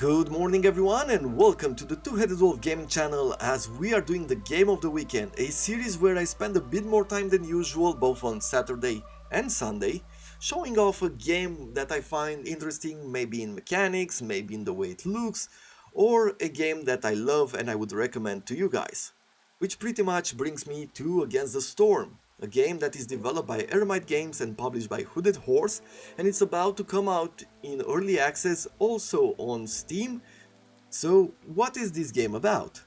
Good morning everyone and welcome to the Two-Headed Wolf Gaming channel as we are doing the Game of the Weekend, a series where I spend a bit more time than usual both on Saturday and Sunday, showing off a game that I find interesting, maybe in mechanics, maybe in the way it looks, or a game that I love and I would recommend to you guys. Which pretty much brings me to Against the Storm, a game that is developed by Eremite Games and published by Hooded Horse, and it's about to come out in early access also on Steam. So what is this game about?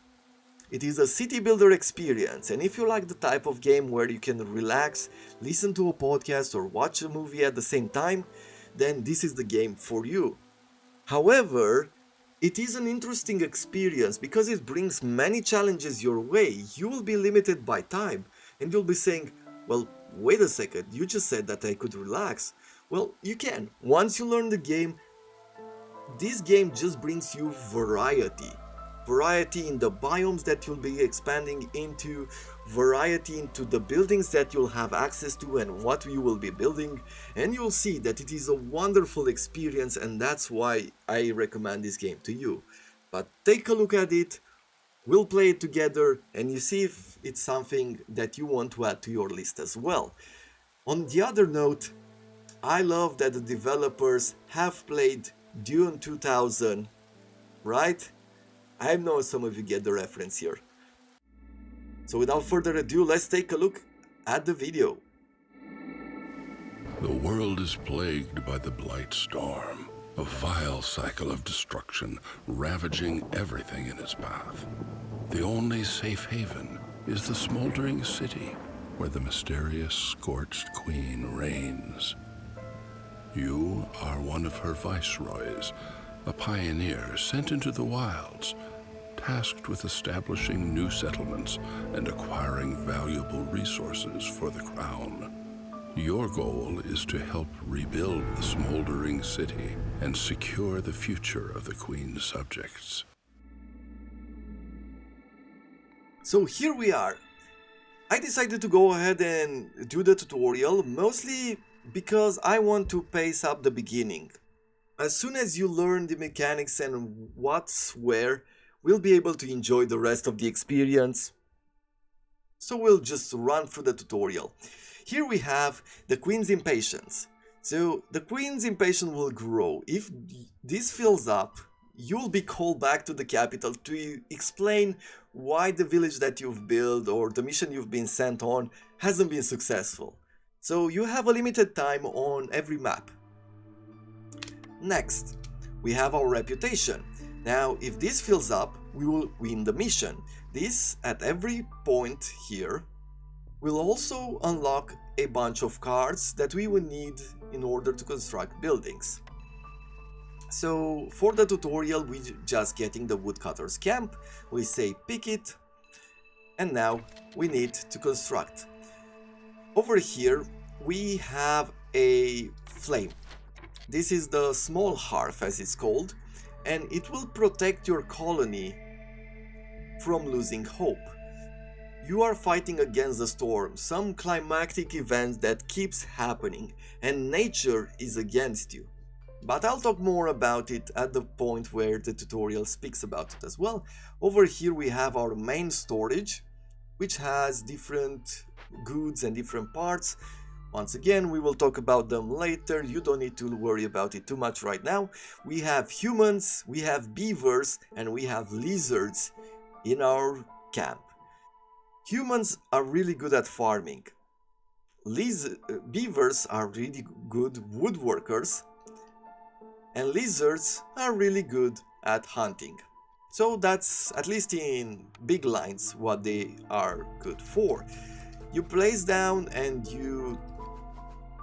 It is a city builder experience, and if you like the type of game where you can relax, listen to a podcast or watch a movie at the same time, then this is the game for you. However, it is an interesting experience because it brings many challenges your way. You will be limited by time and you'll be saying, well, wait a second, you just said that I could relax. Well, you can. Once you learn the game, this game just brings you variety. Variety in the biomes that you'll be expanding into, variety into the buildings that you'll have access to and what you will be building, and you'll see that it is a wonderful experience, and that's why I recommend this game to you. But take a look at it, we'll play it together, and you see if it's something that you want to add to your list as well. On the other note, I love that the developers have played Dune 2000, right? I know some of you get the reference here. So without further ado, let's take a look at the video. The world is plagued by the Blight Storm, a vile cycle of destruction ravaging everything in its path. The only safe haven is the smoldering city where the mysterious Scorched Queen reigns. You are one of her viceroys, a pioneer sent into the wilds, tasked with establishing new settlements and acquiring valuable resources for the crown. Your goal is to help rebuild the smoldering city and secure the future of the Queen's subjects. So here we are. I decided to go ahead and do the tutorial, mostly because I want to pace up the beginning. As soon as you learn the mechanics and what's where, we'll be able to enjoy the rest of the experience. So we'll just run through the tutorial. Here we have the Queen's Impatience. So the Queen's Impatience will grow. If this fills up, you'll be called back to the capital to explain why the village that you've built or the mission you've been sent on hasn't been successful. So you have a limited time on every map. Next, we have our reputation. Now, if this fills up, we will win the mission. This, at every point here, will also unlock a bunch of cards that we will need in order to construct buildings. So, for the tutorial, we're just getting the woodcutter's camp. We say pick it, and now we need to construct. Over here, we have a flame. This is the small hearth, as it's called, and it will protect your colony from losing hope. You are fighting against the storm, some climactic event that keeps happening, and nature is against you. But I'll talk more about it at the point where the tutorial speaks about it as well. Over here we have our main storage, which has different goods and different parts. Once again, we will talk about them later, you don't need to worry about it too much right now. We have humans, we have beavers, and we have lizards in our camp. Humans are really good at farming. Beavers are really good woodworkers, and lizards are really good at hunting. So that's, at least in big lines, what they are good for. You place down and you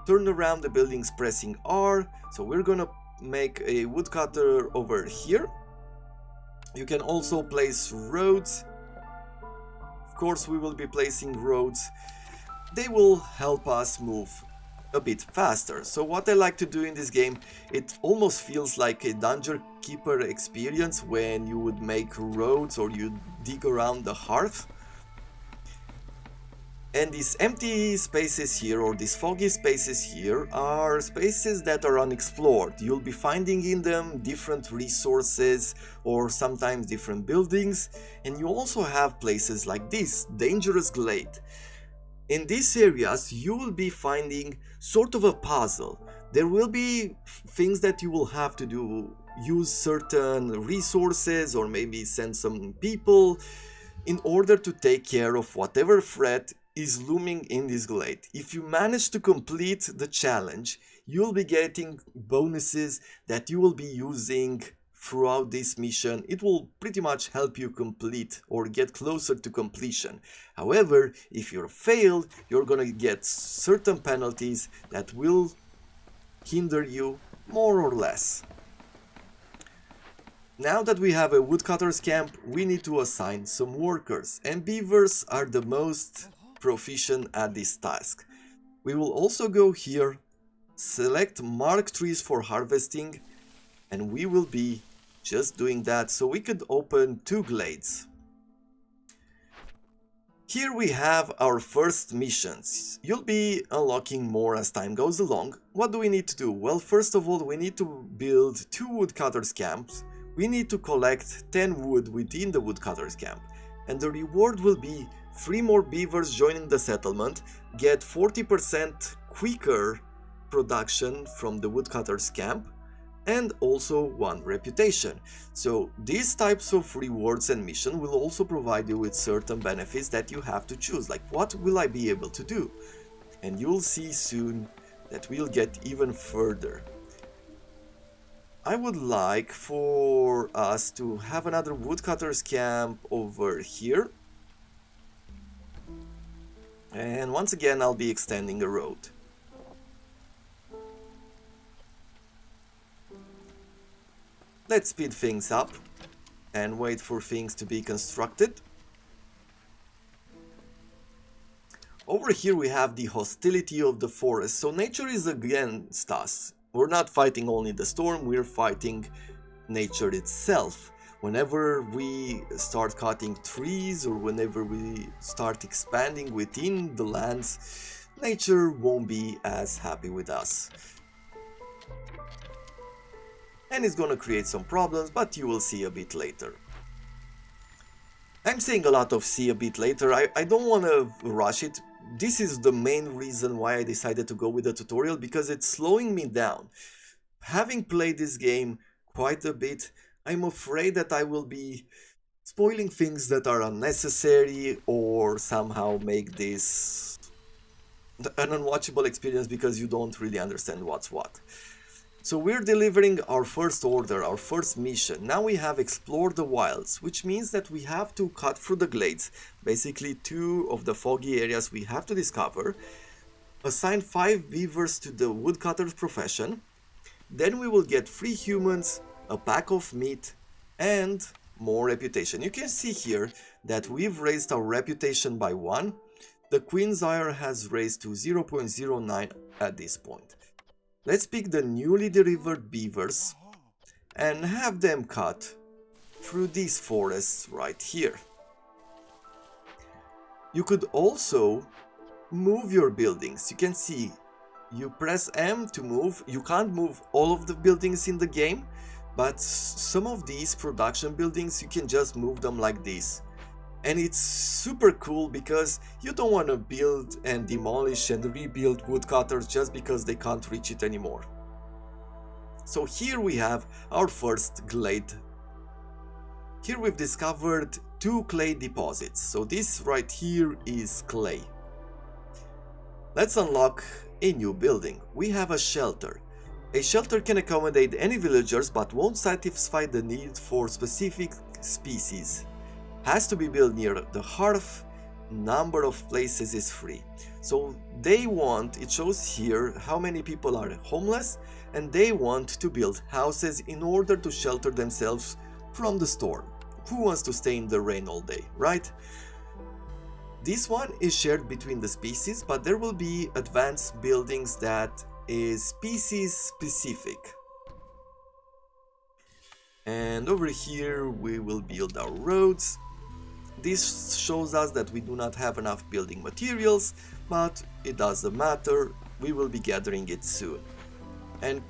turn around the buildings pressing R. So we're gonna make a woodcutter over here. You can also place roads. Of course, we will be placing roads. They will help us move a bit faster. So what I like to do in this game, it almost feels like a dungeon keeper experience when you would make roads or you dig around the hearth. And these empty spaces here, or these foggy spaces here, are spaces that are unexplored. You'll be finding in them different resources or sometimes different buildings, and you also have places like this, dangerous glade. In these areas, you will be finding sort of a puzzle. There will be things that you will have to do, use certain resources or maybe send some people in order to take care of whatever threat is looming in this glade. If you manage to complete the challenge, you'll be getting bonuses that you will be using throughout this mission. It will pretty much help you complete or get closer to completion. However, if you're failed, you're gonna get certain penalties that will hinder you more or less. Now that we have a woodcutter's camp, we need to assign some workers, and beavers are the most proficient at this task. We will also go here, select mark trees for harvesting, and we will be just doing that so we could open 2 glades. Here we have our first missions. You'll be unlocking more as time goes along. What do we need to do? Well, first of all, we need to build 2 woodcutters camps. We need to collect 10 wood within the woodcutters camp, and the reward will be 3 more beavers joining the settlement, get 40% quicker production from the woodcutters camp, and also 1 reputation. So these types of rewards and mission will also provide you with certain benefits that you have to choose, like what will I be able to do? And you'll see soon that we'll get even further. I would like for us to have another woodcutters camp over here. And once again, I'll be extending a road. Let's speed things up and wait for things to be constructed. Over here we have the hostility of the forest, so nature is against us. We're not fighting only the storm, we're fighting nature itself. Whenever we start cutting trees or whenever we start expanding within the lands, nature won't be as happy with us. And it's gonna create some problems, but you will see a bit later. I'm saying a lot of see a bit later, I don't want to rush it. This is the main reason why I decided to go with the tutorial, because it's slowing me down. Having played this game quite a bit, I'm afraid that I will be spoiling things that are unnecessary or somehow make this an unwatchable experience because you don't really understand what's what. So we're delivering our first order, our first mission. Now we have explored the wilds, which means that we have to cut through the glades. Basically 2 of the foggy areas we have to discover. Assign 5 beavers to the woodcutter's profession. Then we will get 3 humans, a pack of meat, and more reputation. You can see here that we've raised our reputation by 1. The Queen's Ire has raised to 0.09 at this point. Let's pick the newly delivered beavers and have them cut through these forests right here. You could also move your buildings. You can see you press M to move. You can't move all of the buildings in the game, but some of these production buildings you can just move them like this. And it's super cool because you don't want to build and demolish and rebuild woodcutters just because they can't reach it anymore. So here we have our first glade. Here we've discovered 2 clay deposits. So this right here is clay. Let's unlock a new building. We have a shelter. A shelter can accommodate any villagers but won't satisfy the need for specific species. Has to be built near the hearth. Number of places is free. So they want, it shows here how many people are homeless, and they want to build houses in order to shelter themselves from the storm. Who wants to stay in the rain all day, right? This one is shared between the species, but there will be advanced buildings that is species specific. And over here we will build our roads. This shows us that we do not have enough building materials, but it doesn't matter, we will be gathering it soon. And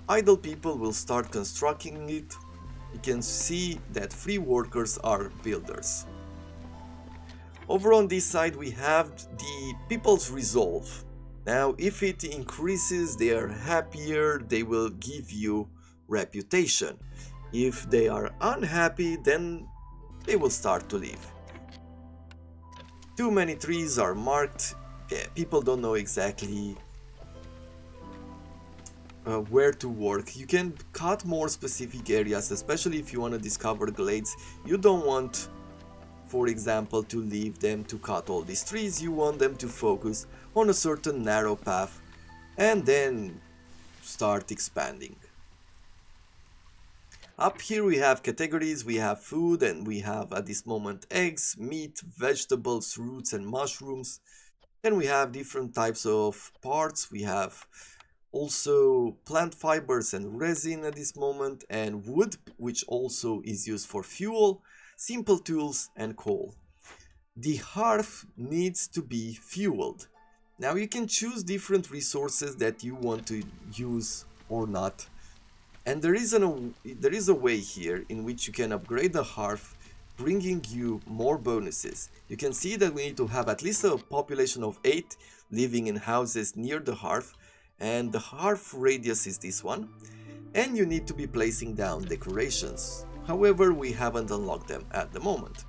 idle people will start constructing it. You can see that free workers are builders. Over on this side we have the people's resolve. Now if it increases, they are happier, they will give you reputation. If they are unhappy, then they will start to leave. Too many trees are marked. People don't know exactly where to work. You can cut more specific areas, especially if you want to discover glades. You don't want, for example, to leave them to cut all these trees. You want them to focus on a certain narrow path and then start expanding. Up here we have categories, we have food, and we have at this moment eggs, meat, vegetables, roots and mushrooms. Then we have different types of parts. We have also plant fibers and resin at this moment, and wood, which also is used for fuel, simple tools and coal. The hearth needs to be fueled. Now you can choose different resources that you want to use or not. And there is a way here in which you can upgrade the hearth, bringing you more bonuses. You can see that we need to have at least a population of 8 living in houses near the hearth, and the hearth radius is this one. And you need to be placing down decorations. However, we haven't unlocked them at the moment.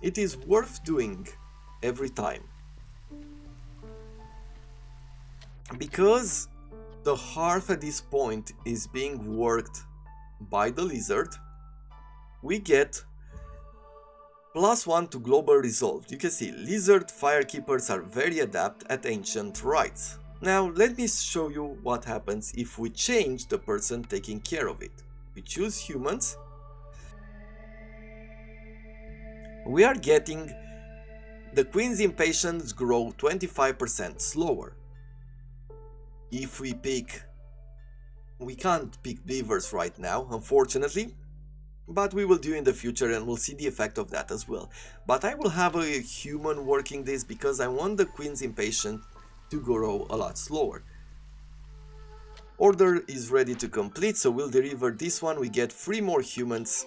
It is worth doing every time, because the hearth at this point is being worked by the lizard. We get +1 to global resolve. You can see lizard firekeepers are very adept at ancient rites. Now let me show you what happens if we change the person taking care of it. We choose humans. We are getting the queen's impatience grow 25% slower. If we can't pick beavers right now, unfortunately, but we will do in the future and we'll see the effect of that as well. But I will have a human working this because I want the queen's impatience to grow a lot slower. Order is ready to complete, so we'll deliver this one. We get 3 more humans.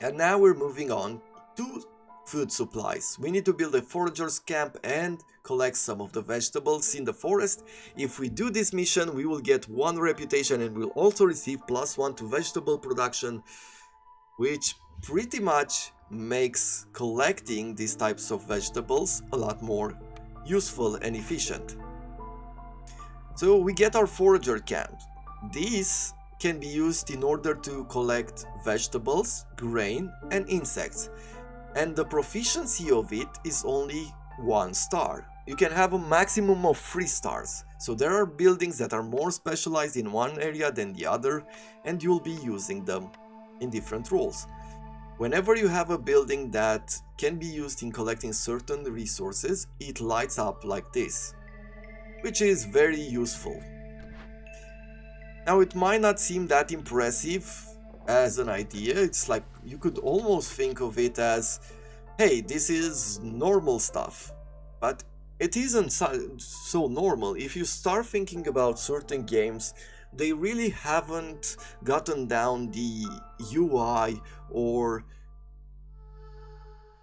And now we're moving on to food supplies. We need to build a forager's camp and collect some of the vegetables in the forest. If we do this mission, we will get 1 reputation and we'll also receive +1 to vegetable production, which pretty much makes collecting these types of vegetables a lot more useful and efficient. So we get our forager camp. These can be used in order to collect vegetables, grain and insects. And the proficiency of it is only 1 star. You can have a maximum of 3 stars. So there are buildings that are more specialized in one area than the other, and you'll be using them in different roles. Whenever you have a building that can be used in collecting certain resources, it lights up like this, which is very useful. Now it might not seem that impressive as an idea. It's like you could almost think of it as, hey, this is normal stuff, but it isn't so normal. If you start thinking about certain games, they really haven't gotten down the UI, or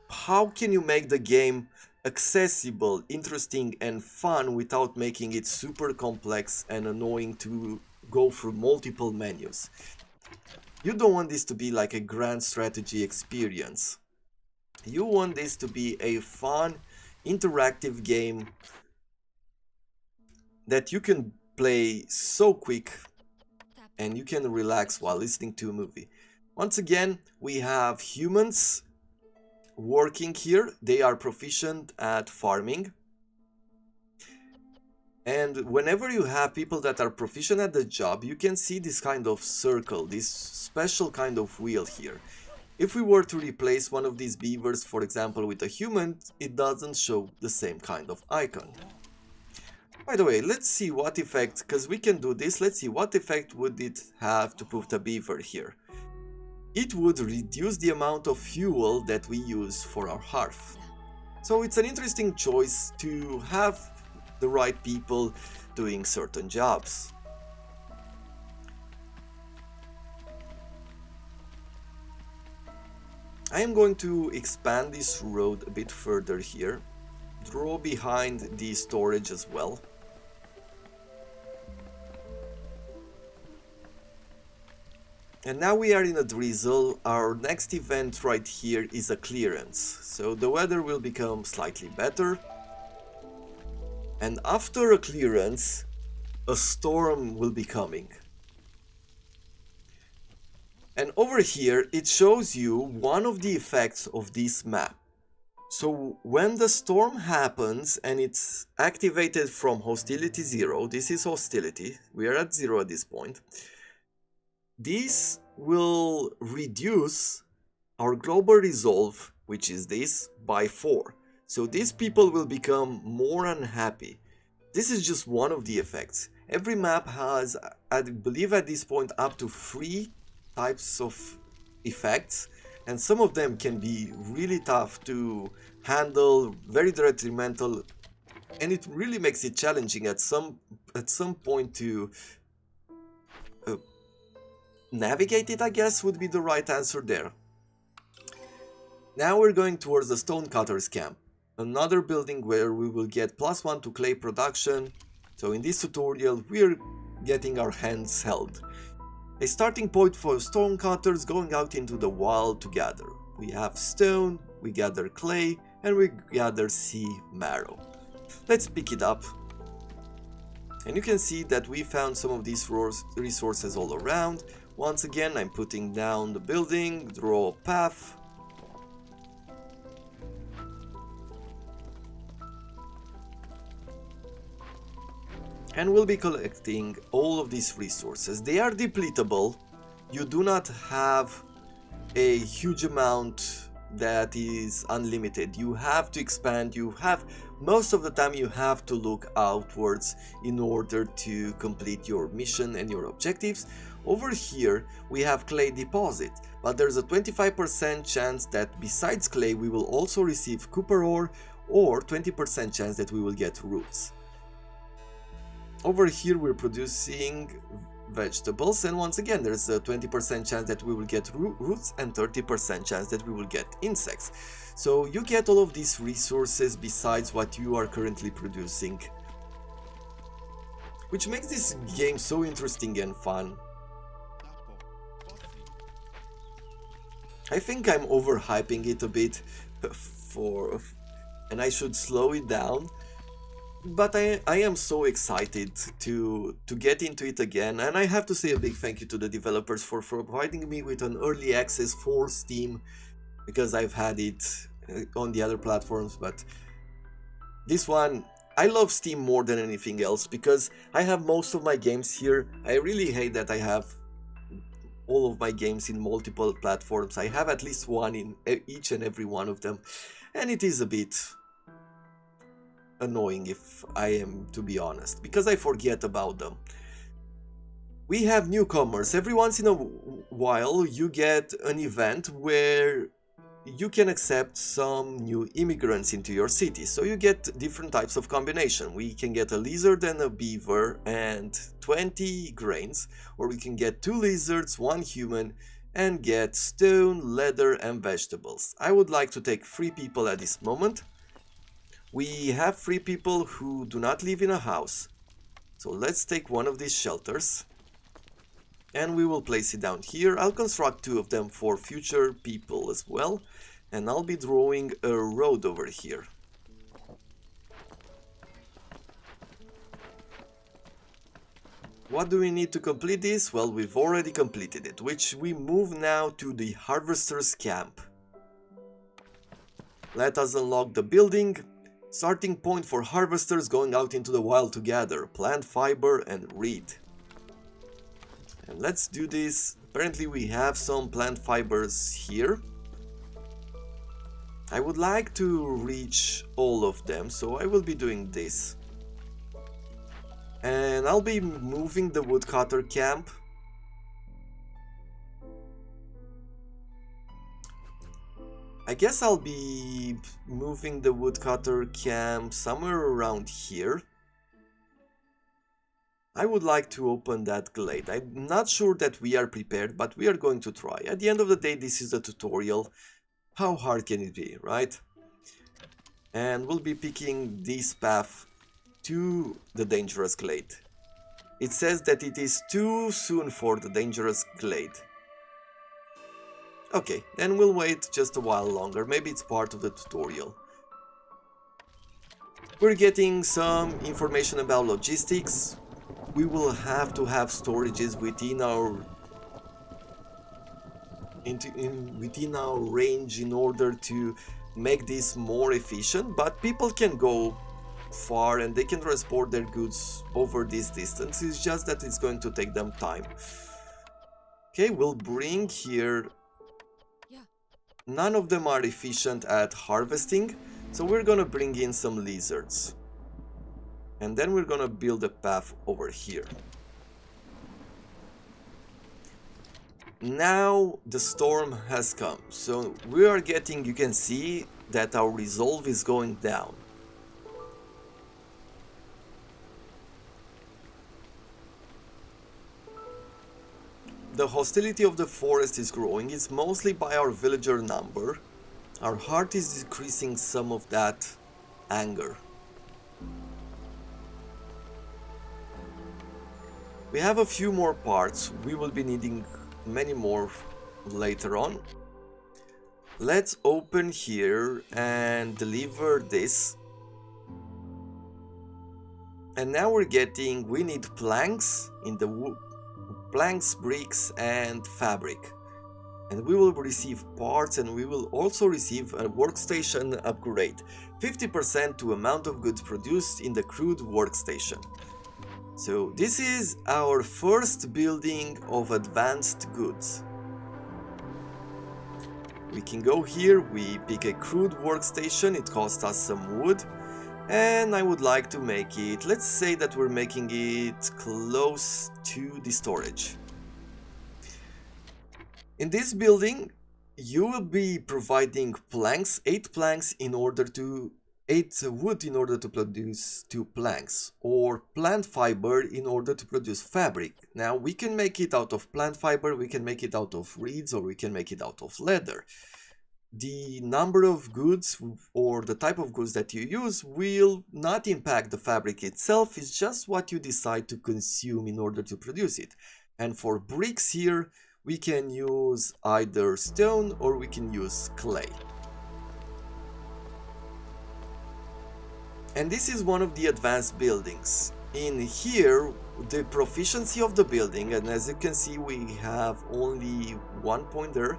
how can you make the game accessible, interesting and fun without making it super complex and annoying to go through multiple menus. You don't want this to be like a grand strategy experience. You want this to be a fun, interactive game that you can play so quick and you can relax while listening to a movie. Once again, we have humans working here. They are proficient at farming. And whenever you have people that are proficient at the job, you can see this kind of circle, this special kind of wheel here. If we were to replace one of these beavers, for example, with a human, it doesn't show the same kind of icon. By the way, let's see what effect, because we can do this, let's see what effect would it have to put a beaver here. it would reduce the amount of fuel that we use for our hearth. So it's an interesting choice to have the right people doing certain jobs. I am going to expand this road a bit further here, draw behind the storage as well. And now we are in a drizzle. Our next event right here is a clearance, so the weather will become slightly better. And after a clearance, a storm will be coming. And over here it shows you one of the effects of this map. So when the storm happens and it's activated from hostility 0, this is hostility, we are at 0 at this point, this will reduce our global resolve, which is this, by 4. So these people will become more unhappy. This is just one of the effects. Every map has, I believe at this point, up to 3 types of effects, and some of them can be really tough to handle, very detrimental, and it really makes it challenging at some point to navigate it, I guess would be the right answer there. Now we're going towards the Stonecutter's camp, another building where we will get +1 to clay production. So in this tutorial we're getting our hands held. A starting point for stonecutters going out into the wild to gather. We have stone, we gather clay, and we gather sea marrow. Let's pick it up. And you can see that we found some of these resources all around. Once again, I'm putting down the building, draw a path. And we'll be collecting all of these resources. They are depletable. You do not have a huge amount that is unlimited. You have to expand. Most of the time you have to look outwards in order to complete your mission and your objectives. Over here we have clay deposit, but there's a 25% chance that besides clay we will also receive copper ore, or 20% chance that we will get roots. Over here we're producing vegetables, and once again there's a 20% chance that we will get roots and 30% chance that we will get insects. So you get all of these resources besides what you are currently producing, which makes this game so interesting and fun. I think I'm overhyping it a bit and I should slow it down. But I am so excited to get into it again, and I have to say a big thank you to the developers for providing me with an early access for Steam, because I've had it on the other platforms, but this one, I love Steam more than anything else because I have most of my games here. I really hate that I have all of my games in multiple platforms. I have at least one in each and every one of them, and it is a bit annoying if I am to be honest, because I forget about them. We have newcomers. Every once in a while you get an event where you can accept some new immigrants into your city, so you get different types of combination. We can get a lizard and a beaver and 20 grains, or we can get 2 lizards, 1 human, and get stone, leather and vegetables. I would like to take 3 people at this moment. We have 3 people who do not live in a house, so let's take one of these shelters and we will place it down here. I'll construct 2 of them for future people as well, and I'll be drawing a road over here. What do we need to complete this? Well, we've already completed it, which we move now to the harvester's camp. Let us unlock the building. Starting point for harvesters going out into the wild to gather plant fiber and reed. And let's do this. Apparently we have some plant fibers here. I would like to reach all of them, so I will be doing this. And I'll be moving the woodcutter camp. I guess I'll be moving the woodcutter camp somewhere around here. I would like to open that glade. I'm not sure that we are prepared, but we are going to try. At the end of the day, this is a tutorial. How hard can it be, right? And we'll be picking this path to the dangerous glade. It says that it is too soon for the dangerous glade. Okay, then we'll wait just a while longer. Maybe it's part of the tutorial. We're getting some information about logistics. We will have to have storages within our within our range in order to make this more efficient, but people can go far and they can transport their goods over this distance. It's just that it's going to take them time. Okay, we'll bring here. None of them are efficient at harvesting, so we're gonna bring in some lizards. And then we're gonna build a path over here. Now the storm has come, so we are getting, you can see that our resolve is going down. The hostility of the forest is growing. It's mostly by our villager number. Our heart is decreasing some of that anger. We have a few more parts. We will be needing many more later on. Let's open here and deliver this. And now we're getting, we need planks in the wood, planks, bricks and fabric. And we will receive parts, and we will also receive a workstation upgrade. 50% to amount of goods produced in the crude workstation. So this is our first building of advanced goods. We can go here, we pick a crude workstation, it costs us some wood. And I would like to make it, let's say that we're making it close to the storage. In this building, you will be providing planks, 8 planks in order to 8 wood in order to produce 2 planks, or plant fiber in order to produce fabric. Now we can make it out of plant fiber, we can make it out of reeds, or we can make it out of leather. The number of goods or the type of goods that you use will not impact the fabric itself, it's just what you decide to consume in order to produce it. And for bricks here, we can use either stone or we can use clay. And this is one of the advanced buildings. In here, the proficiency of the building, and as you can see we have only 1 point there.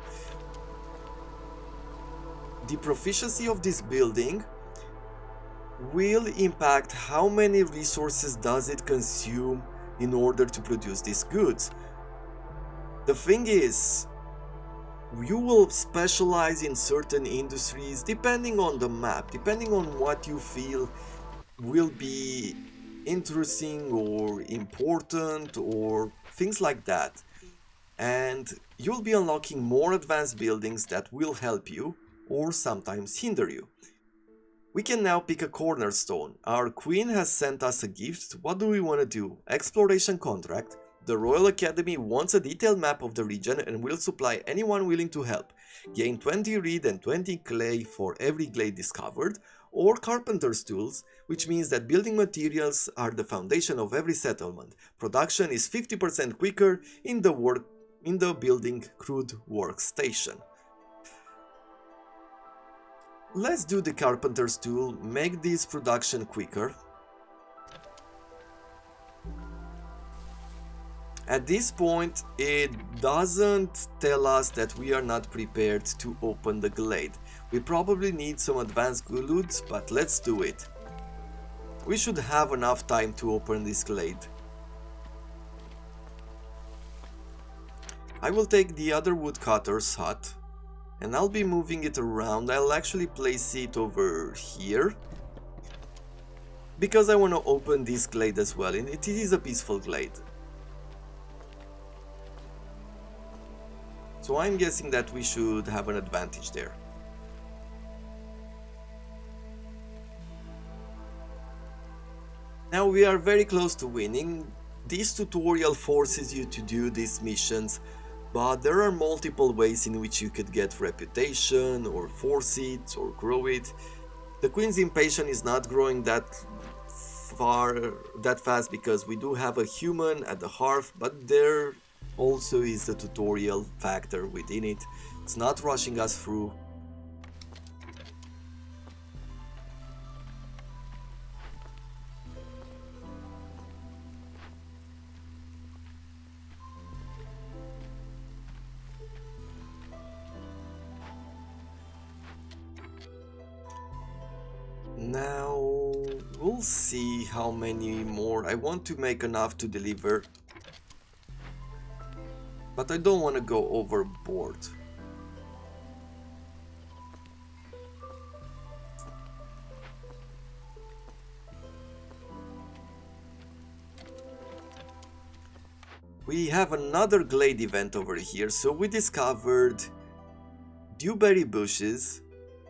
The proficiency of this building will impact how many resources does it consume in order to produce these goods. The thing is, you will specialize in certain industries depending on the map, depending on what you feel will be interesting or important or things like that. And you'll be unlocking more advanced buildings that will help you or sometimes hinder you. We can now pick a cornerstone. Our queen has sent us a gift. What do we want to do? Exploration contract. The Royal Academy wants a detailed map of the region and will supply anyone willing to help. Gain 20 reed and 20 clay for every glade discovered, or carpenter's tools, which means that building materials are the foundation of every settlement. Production is 50% quicker in the building crude workstation. Let's do the carpenter's tool, make this production quicker. At this point, it doesn't tell us that we are not prepared to open the glade. We probably need some advanced goods, but let's do it. We should have enough time to open this glade. I will take the other woodcutter's hut, and I'll be moving it around. I'll actually place it over here, because I want to open this glade as well, and it is a peaceful glade. So I'm guessing that we should have an advantage there. Now we are very close to winning. This tutorial forces you to do these missions, but there are multiple ways in which you could get reputation or force it or grow it. The Queen's Impatience is not growing that fast because we do have a human at the hearth, but there also is the tutorial factor within it. It's not rushing us through. Now we'll see how many more. I want to make enough to deliver, but I don't want to go overboard. We have another glade event over here, so we discovered dewberry bushes,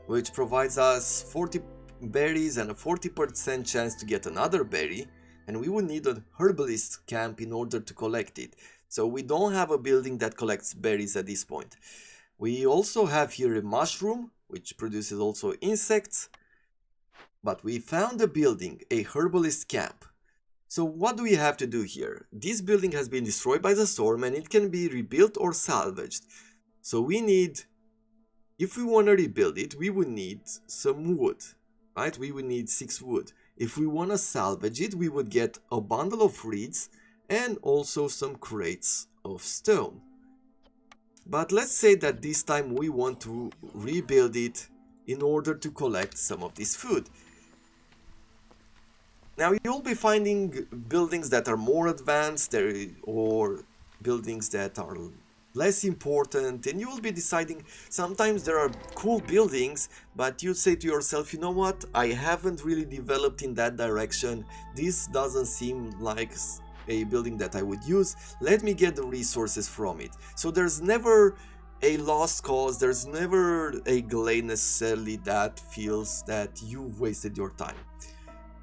which provides us 40 berries and a 40% chance to get another berry, and we would need a herbalist camp in order to collect it. So we don't have a building that collects berries at this point. We also have here a mushroom, which produces also insects, but we found a building, a herbalist camp. So what do we have to do here? This building has been destroyed by the storm and it can be rebuilt or salvaged. So we need, if we want to rebuild it, we would need some wood. Right? We would need 6 wood. If we want to salvage it, we would get a bundle of reeds and also some crates of stone. But let's say that this time we want to rebuild it in order to collect some of this food. Now you'll be finding buildings that are more advanced or buildings that are less important, and you will be deciding. Sometimes there are cool buildings, but you say to yourself, you know what, I haven't really developed in that direction, this doesn't seem like a building that I would use, let me get the resources from it. So there's never a lost cause, there's never a glade necessarily that feels that you've wasted your time.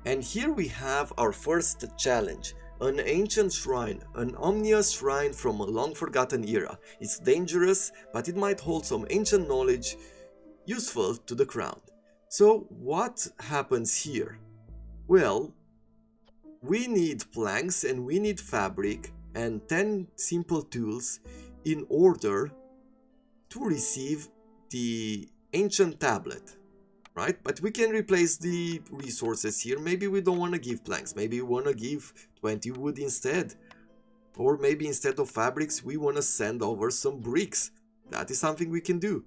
And here we have our first challenge. An ancient shrine, an ominous shrine from a long forgotten era. It's dangerous, but it might hold some ancient knowledge useful to the crown. So what happens here? Well, we need planks and we need fabric and 10 simple tools in order to receive the ancient tablet. Right? But we can replace the resources here. Maybe we don't want to give planks. Maybe we want to give 20 wood instead. Or maybe instead of fabrics, we want to send over some bricks. That is something we can do.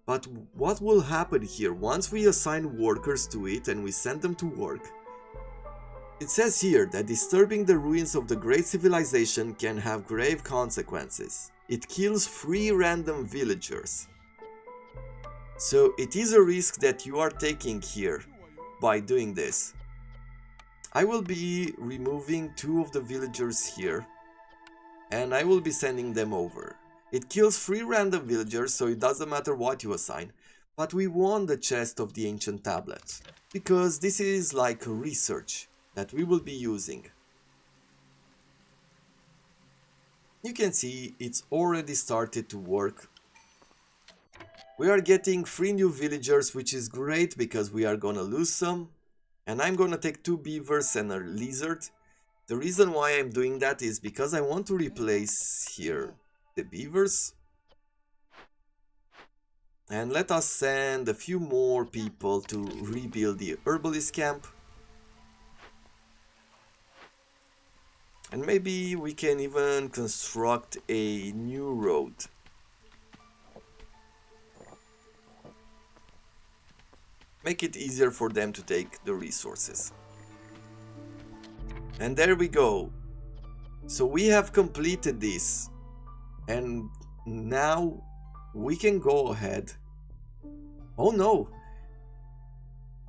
But what will happen here once we assign workers to it and we send them to work? It says here that disturbing the ruins of the great civilization can have grave consequences. It kills 3 random villagers. So it is a risk that you are taking here by doing this. I will be removing 2 of the villagers here and I will be sending them over. It kills 3 random villagers, so it doesn't matter what you assign, but we want the chest of the ancient tablets because this is like research that we will be using. You can see it's already started to work. We are getting 3 new villagers, which is great because we are gonna lose some. And I'm gonna take 2 beavers and a lizard. The reason why I'm doing that is because I want to replace here the beavers. And let us send a few more people to rebuild the herbalist camp. And maybe we can even construct a new road. Make it easier for them to take the resources. And there we go. So we have completed this. And now we can go ahead. Oh no!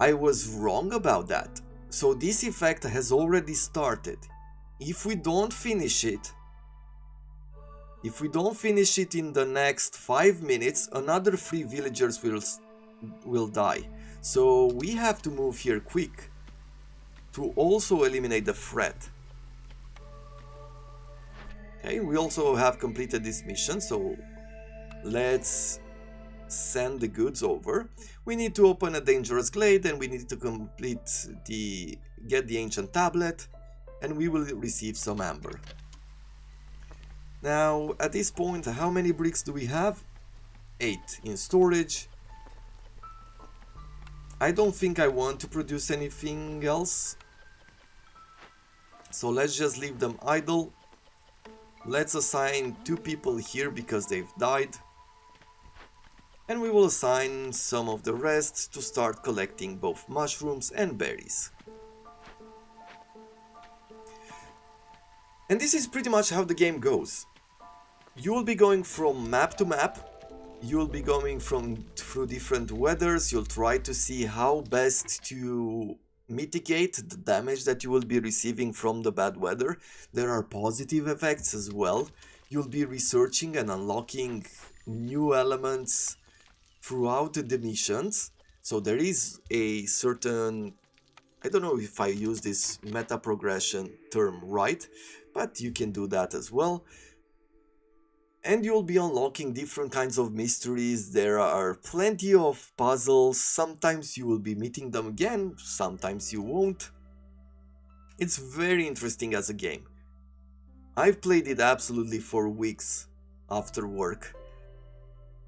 I was wrong about that. So this effect has already started. If we don't finish it in the next 5 minutes, another 3 villagers will die. So we have to move here quick to also eliminate the threat. Okay, we also have completed this mission, so let's send the goods over. We need to open a dangerous glade and we need to get the ancient tablet, and we will receive some amber. Now at this point, how many bricks do we have? 8 in storage. I don't think I want to produce anything else, so let's just leave them idle. Let's assign 2 people here because they've died. And we will assign some of the rest to start collecting both mushrooms and berries. And this is pretty much how the game goes. You will be going from map to map. You will be going through different weathers. You'll try to see how best to mitigate the damage that you will be receiving from the bad weather. There are positive effects as well. You'll be researching and unlocking new elements throughout the missions. So there is a certain, I don't know if I use this meta progression term right, but you can do that as well. And you'll be unlocking different kinds of mysteries. There are plenty of puzzles. Sometimes you will be meeting them again, sometimes you won't. It's very interesting as a game. I've played it absolutely for weeks after work.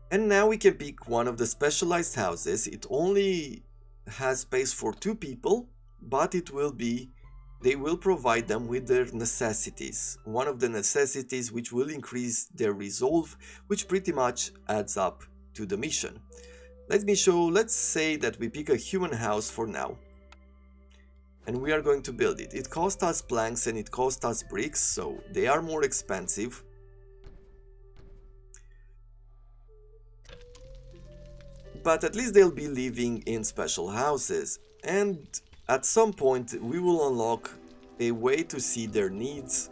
And now we can pick one of the specialized houses. It only has space for 2 people, but they will provide them with their necessities. One of the necessities which will increase their resolve, which pretty much adds up to the mission. Let's say that we pick a human house for now. And we are going to build it. It cost us planks and it cost us bricks, so they are more expensive. But at least they'll be living in special houses, and at some point we will unlock a way to see their needs,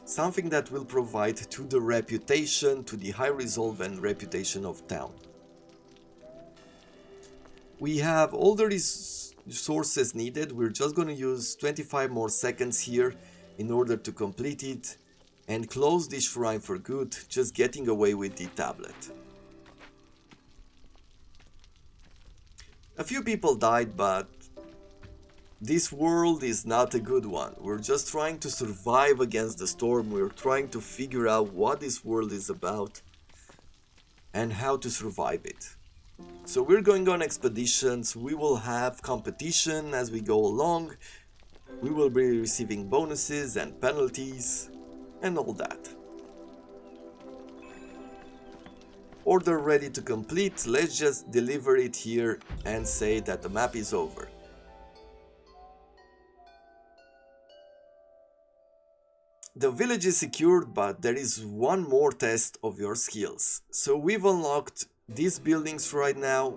something that will provide to the reputation, to the high resolve and reputation of town. We have all the resources needed. We're just going to use 25 more seconds here in order to complete it and close this shrine for good, just getting away with the tablet. A few people died, but this world is not a good one. We're just trying to survive against the storm. We're trying to figure out what this world is about and how to survive it. So we're going on expeditions. We will have competition as we go along. We will be receiving bonuses and penalties and all that. Order ready to complete. Let's just deliver it here and say that the map is over. The village is secured, but there is one more test of your skills. So we've unlocked these buildings right now,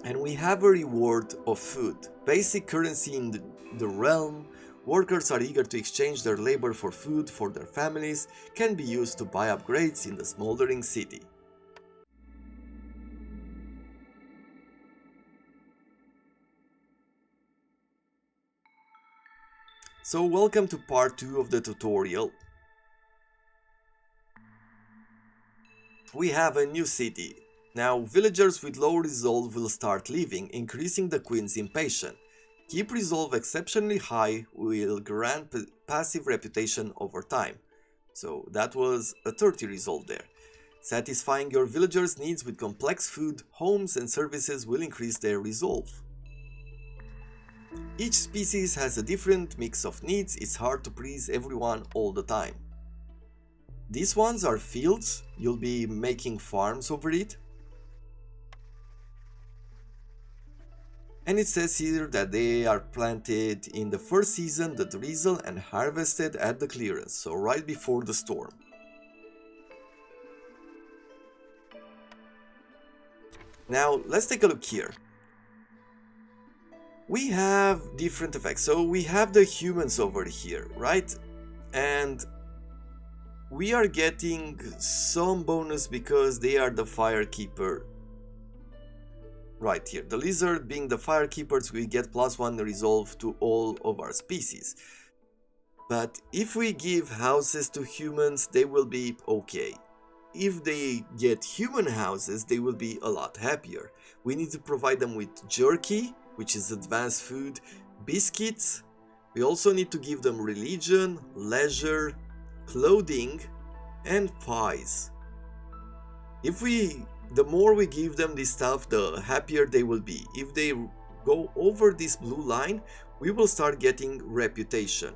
and we have a reward of food. Basic currency in the realm. Workers are eager to exchange their labor for food for their families, can be used to buy upgrades in the smoldering city. So welcome to part 2 of the tutorial. We have a new city. Now villagers with low resolve will start leaving, increasing the queen's impatience. Keep resolve exceptionally high will grant passive reputation over time. So that was a 30 resolve there. Satisfying your villagers' needs with complex food, homes and services will increase their resolve. Each species has a different mix of needs. It's hard to please everyone all the time. These ones are fields. You'll be making farms over it. And it says here that they are planted in the first season, the drizzle, and harvested at the clearance, so right before the storm. Now let's take a look here. We have different effects. So we have the humans over here, right? And we are getting some bonus because they are the firekeeper right here. The lizard being the fire keepers, we get +1 resolve to all of our species. But if we give houses to humans, they will be okay. If they get human houses, they will be a lot happier. We need to provide them with jerky, which is advanced food, biscuits. We also need to give them religion, leisure, clothing, and pies. The more we give them this stuff, the happier they will be. If they go over this blue line, we will start getting reputation.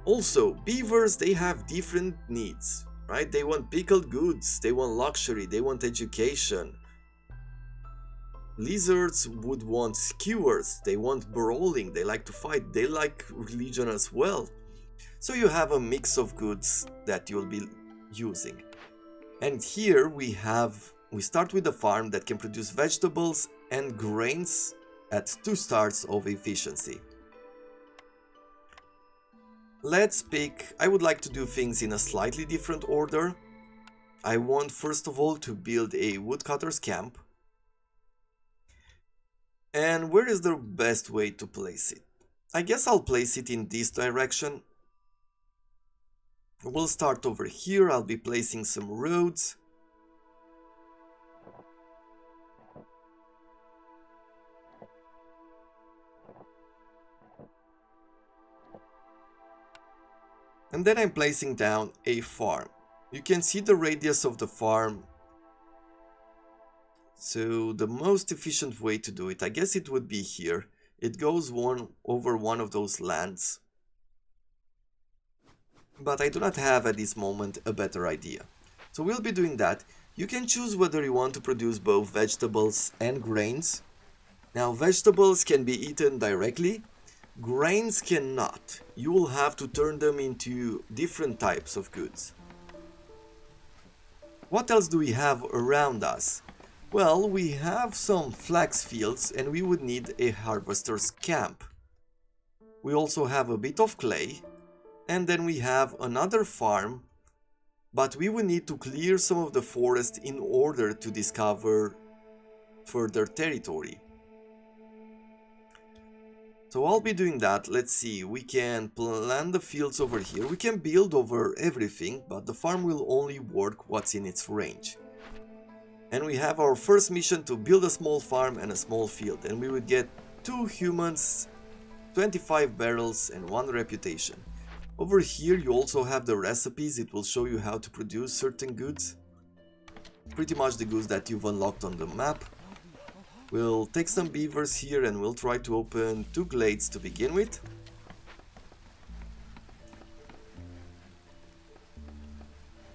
Also, beavers, they have different needs, right? They want pickled goods, they want luxury, they want education. Lizards would want skewers, they want brawling, they like to fight, they like religion as well. So you have a mix of goods that you'll be using. And here we start with a farm that can produce vegetables and grains at 2 stars of efficiency. Let's pick, I would like to do things in a slightly different order. I want first of all to build a woodcutter's camp. And where is the best way to place it? I guess I'll place it in this direction. We'll start over here, I'll be placing some roads. And then I'm placing down a farm. You can see the radius of the farm. So the most efficient way to do it, I guess it would be here. It goes over one of those lands. But I do not have at this moment a better idea. So we'll be doing that. You can choose whether you want to produce both vegetables and grains. Now vegetables can be eaten directly. Grains cannot. You will have to turn them into different types of goods. What else do we have around us? Well, we have some flax fields and we would need a harvester's camp. We also have a bit of clay, and then we have another farm, but we would need to clear some of the forest in order to discover further territory. So I'll be doing that. Let's see, we can plant the fields over here. We can build over everything, but the farm will only work what's in its range. And we have our first mission to build a small farm and a small field. And we would get 2 humans, 25 barrels and 1 reputation. Over here you also have the recipes. It will show you how to produce certain goods. Pretty much the goods that you've unlocked on the map. We'll take some beavers here and we'll try to open 2 glades to begin with.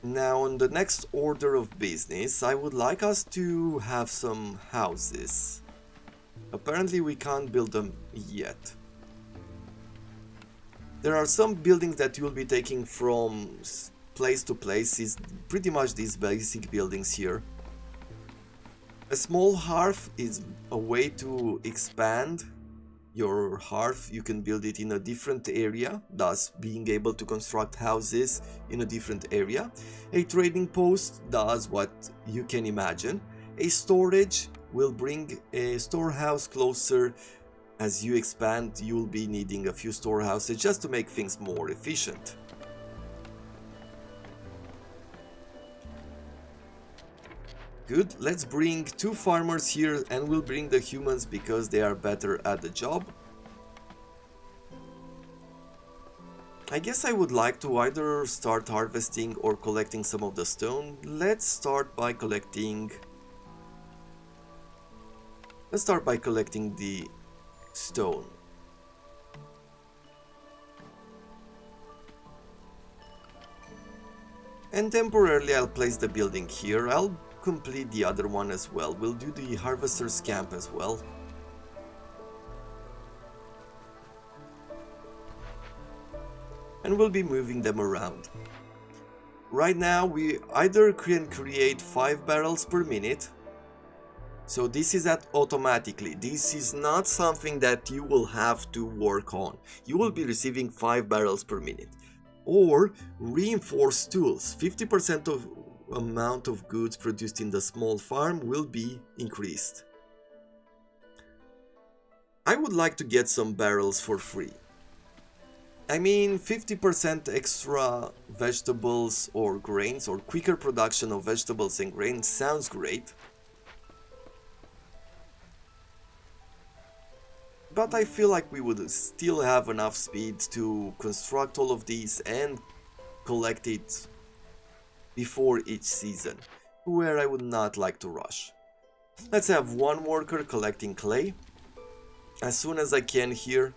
Now on the next order of business, I would like us to have some houses. Apparently we can't build them yet. There are some buildings that you'll be taking from place to place, is pretty much these basic buildings here. A small hearth is a way to expand your hearth. You can build it in a different area, thus being able to construct houses in a different area. A trading post does what you can imagine. A storage will bring a storehouse closer. As you expand, you'll be needing a few storehouses just to make things more efficient. Good, let's bring 2 farmers here and we'll bring the humans because they are better at the job. I guess I would like to either start harvesting or collecting some of the stone. Let's start by collecting the stone. And temporarily I'll place the building here. I'll complete the other one as well. We'll do the harvester's camp as well. And we'll be moving them around. Right now we either can create 5 barrels per minute. So this is at automatically. This is not something that you will have to work on. You will be receiving 5 barrels per minute. Or reinforced tools. 50% of amount of goods produced in the small farm will be increased. I would like to get some barrels for free. I mean, 50% extra vegetables or grains, or quicker production of vegetables and grains sounds great. But I feel like we would still have enough speed to construct all of these and collect it before each season, where I would not like to rush. Let's have one worker collecting clay. As soon as I can here,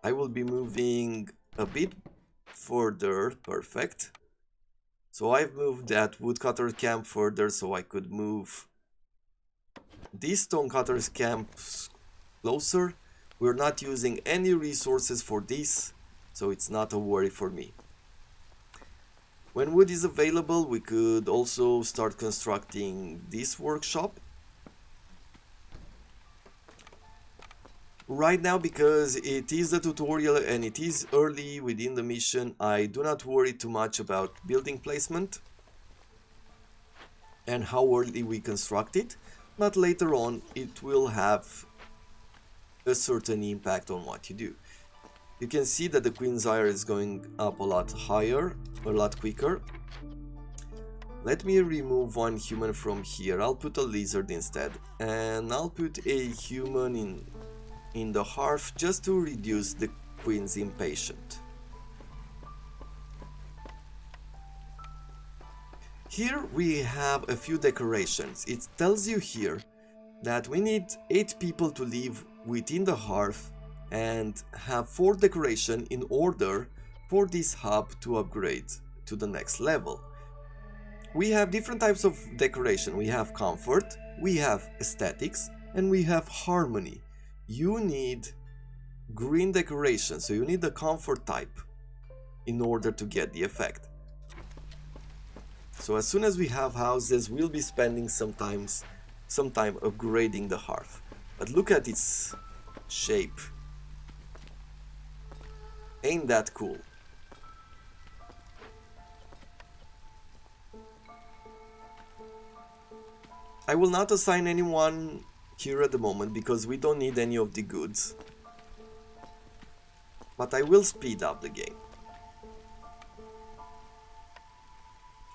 I will be moving a bit further. Perfect. So I've moved that woodcutter camp further so I could move these stonecutters camps closer. We're not using any resources for this, so it's not a worry for me. When wood is available, we could also start constructing this workshop. Right now, because it is a tutorial and it is early within the mission, I do not worry too much about building placement and how early we construct it, but later on it will have a certain impact on what you do. You can see that the Queen's Ire is going up a lot higher, a lot quicker. Let me remove one human from here. I'll put a lizard instead, and I'll put a human in the hearth just to reduce the Queen's impatience. Here we have a few decorations. It tells you here that we need 8 people to live within the hearth and have 4 decoration in order for this hub to upgrade to the next level. We have different types of decoration. We have comfort, we have aesthetics, and we have harmony. You need green decoration, so you need the comfort type in order to get the effect. So as soon as we have houses, we'll be spending some time upgrading the hearth. But look at its shape. Ain't that cool? I will not assign anyone here at the moment because we don't need any of the goods. But I will speed up the game.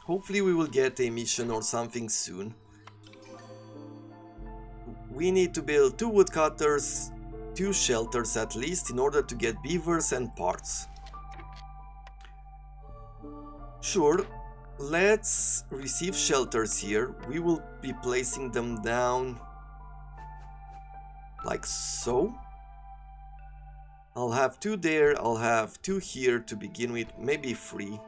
Hopefully we will get a mission or something soon. We need to build 2 woodcutters, 2 shelters at least in order to get beavers and parts. Sure, let's receive shelters here. We will be placing them down like so. I'll have 2 there, I'll have 2 here to begin with, maybe 3.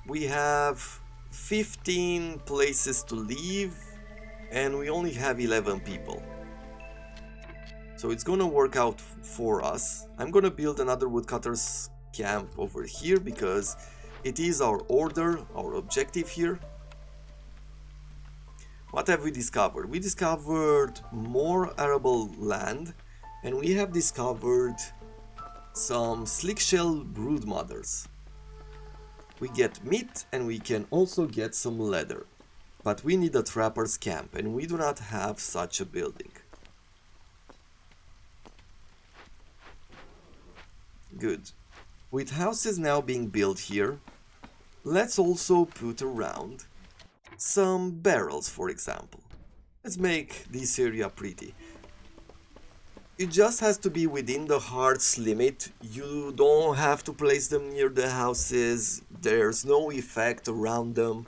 We have 15 places to live and we only have 11 people. So it's gonna work out for us. I'm gonna build another woodcutters camp over here because it is our order, our objective here. What have we discovered? We discovered more arable land and we have discovered some slickshell broodmothers. We get meat and we can also get some leather. But we need a trapper's camp and we do not have such a building. Good. With houses now being built here, let's also put around some barrels, for example. Let's make this area pretty. It just has to be within the hearth's limit. You don't have to place them near the houses. There's no effect around them.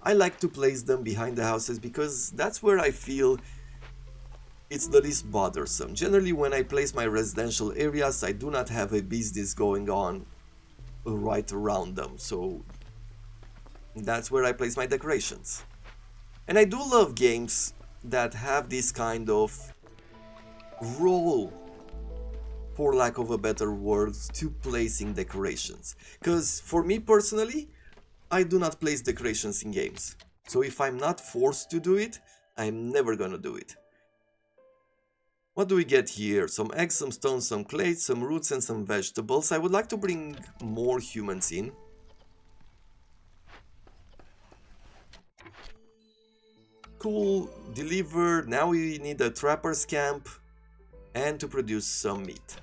I like to place them behind the houses because that's where I feel it's the least bothersome. Generally, when I place my residential areas, I do not have a business going on right around them. So that's where I place my decorations. And I do love games that have this kind of role, for lack of a better word, to placing decorations. Because for me personally, I do not place decorations in games. So if I'm not forced to do it, I'm never gonna do it. What do we get here? Some eggs, some stones, some clay, some roots and some vegetables. I would like to bring more humans in. Cool, delivered. Now we need a trapper's camp and to produce some meat.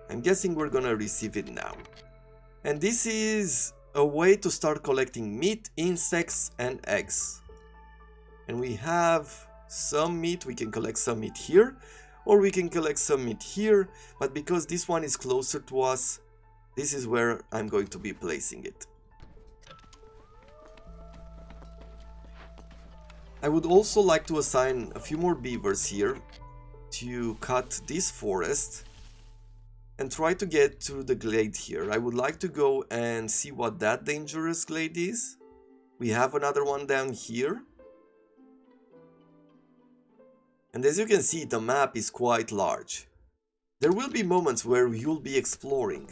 I'm guessing we're gonna receive it now. And this is a way to start collecting meat, insects, and eggs. And we have some meat, we can collect some meat here, or we can collect some meat here, but because this one is closer to us, this is where I'm going to be placing it. I would also like to assign a few more beavers here to cut this forest and try to get to the glade here. I would like to go and see what that dangerous glade is. We have another one down here. And as you can see, the map is quite large. There will be moments where you'll be exploring.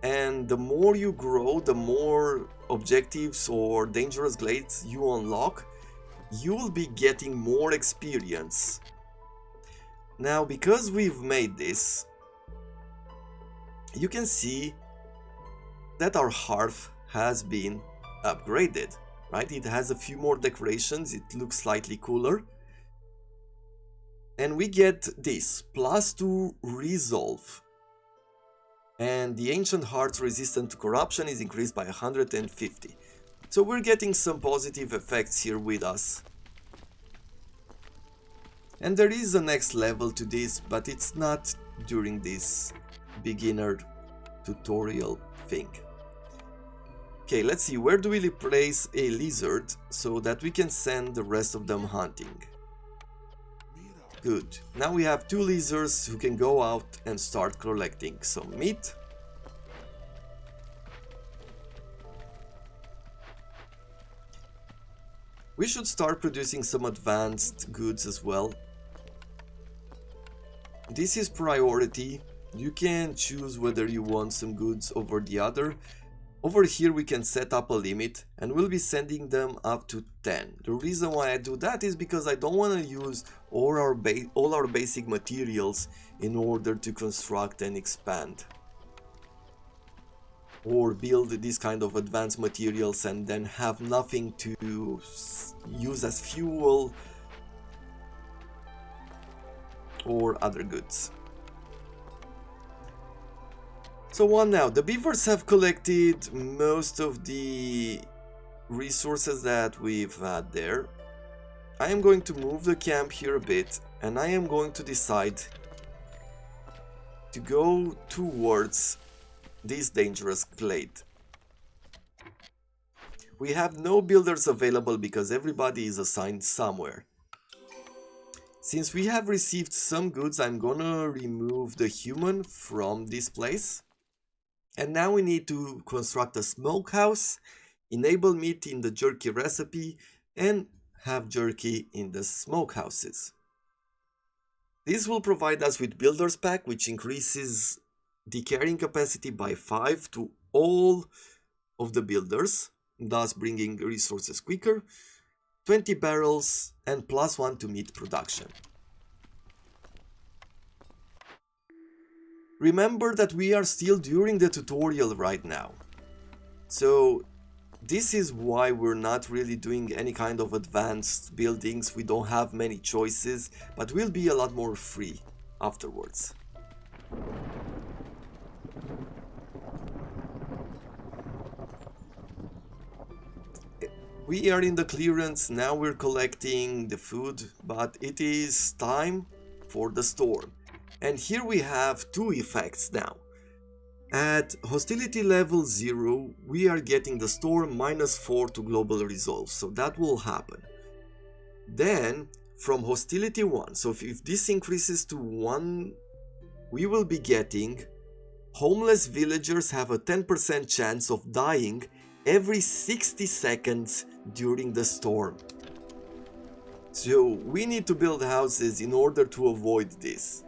And the more you grow, the more objectives or dangerous glades you unlock, you will be getting more experience. Now, because we've made this, you can see that our hearth has been upgraded, right? It has a few more decorations, it looks slightly cooler. And we get this, +2 resolve. And the ancient heart's resistance to corruption is increased by 150. So we're getting some positive effects here with us. And there is a next level to this, but it's not during this beginner tutorial thing. Okay, let's see, where do we place a lizard so that we can send the rest of them hunting? Good. Now we have 2 lizards who can go out and start collecting some meat. We should start producing some advanced goods as well. This is priority. You can choose whether you want some goods over the other. Over here we can set up a limit and we'll be sending them up to 10. The reason why I do that is because I don't want to use all our basic materials in order to construct and expand. Or build these kind of advanced materials and then have nothing to use as fuel or other goods. So on now, the beavers have collected most of the resources that we've had there. I am going to move the camp here a bit and I am going to decide to go towards this dangerous glade. We have no builders available because everybody is assigned somewhere. Since we have received some goods, I'm gonna remove the human from this place. And now we need to construct a smokehouse, enable meat in the jerky recipe, and have jerky in the smokehouses. This will provide us with builder's pack, which increases the carrying capacity by 5 to all of the builders, thus bringing resources quicker, 20 barrels, and +1 to meat production. Remember that we are still during the tutorial right now, so this is why we're not really doing any kind of advanced buildings. We don't have many choices, but we'll be a lot more free afterwards. We are in the clearance, now we're collecting the food, but it is time for the storm. And here we have 2 effects now. At hostility level 0, we are getting the storm -4 to global resolve, so that will happen. Then, from hostility 1, so if this increases to 1, we will be getting homeless villagers have a 10% chance of dying every 60 seconds during the storm. So we need to build houses in order to avoid this.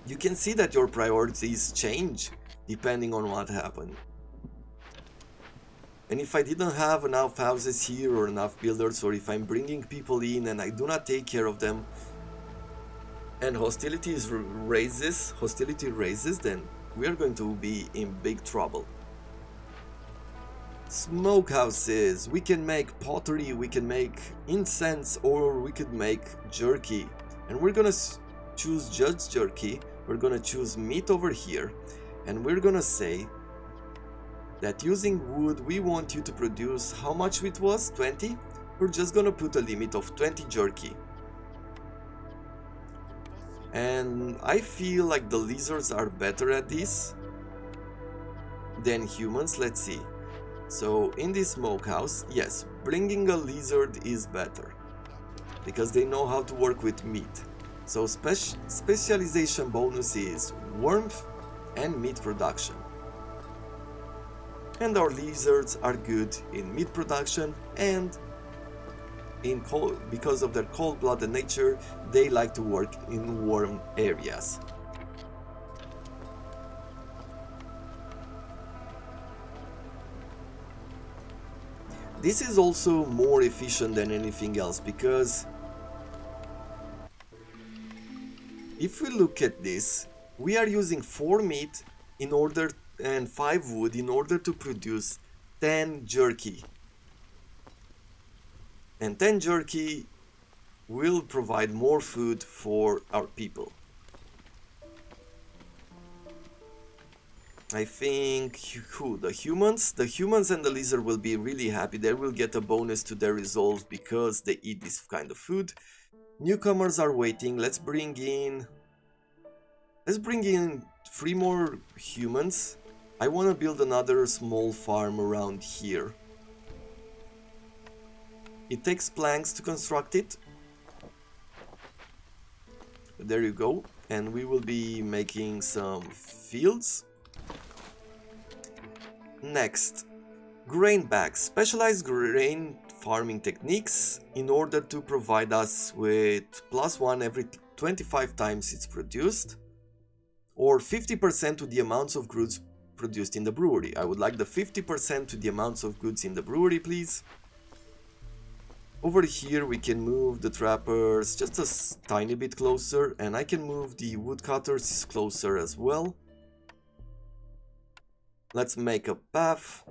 You can see that your priorities change depending on what happened. And if I didn't have enough houses here or enough builders, or if I'm bringing people in and I do not take care of them and hostility raises, then we are going to be in big trouble. Smokehouses. We can make pottery, we can make incense, or we could make jerky. And we're gonna choose just jerky. We're gonna choose meat over here. And we're gonna say that using wood, we want you to produce how much it was? 20? We're just gonna put a limit of 20 jerky. And I feel like the lizards are better at this than humans. Let's see. So in this smokehouse, yes, bringing a lizard is better because they know how to work with meat. So specialization bonus is warmth and meat production. And our lizards are good in meat production and in cold, because of their cold-blooded nature, they like to work in warm areas. This is also more efficient than anything else because if we look at this, we are using 4 meat in order and 5 wood in order to produce 10 jerky. And 10 jerky will provide more food for our people. I think the humans and the lizard will be really happy. They will get a bonus to their resolve because they eat this kind of food. Newcomers are waiting. Let's bring in 3 more humans. I want to build another small farm around here. It takes planks to construct it. There you go. And we will be making some fields. Next, grain bags. Specialized grain farming techniques in order to provide us with +1 every 25 times it's produced, or 50% to the amounts of goods produced in the brewery. I would like the 50% to the amounts of goods in the brewery, please. Over here we can move the trappers just a tiny bit closer, and I can move the woodcutters closer as well. Let's make a path.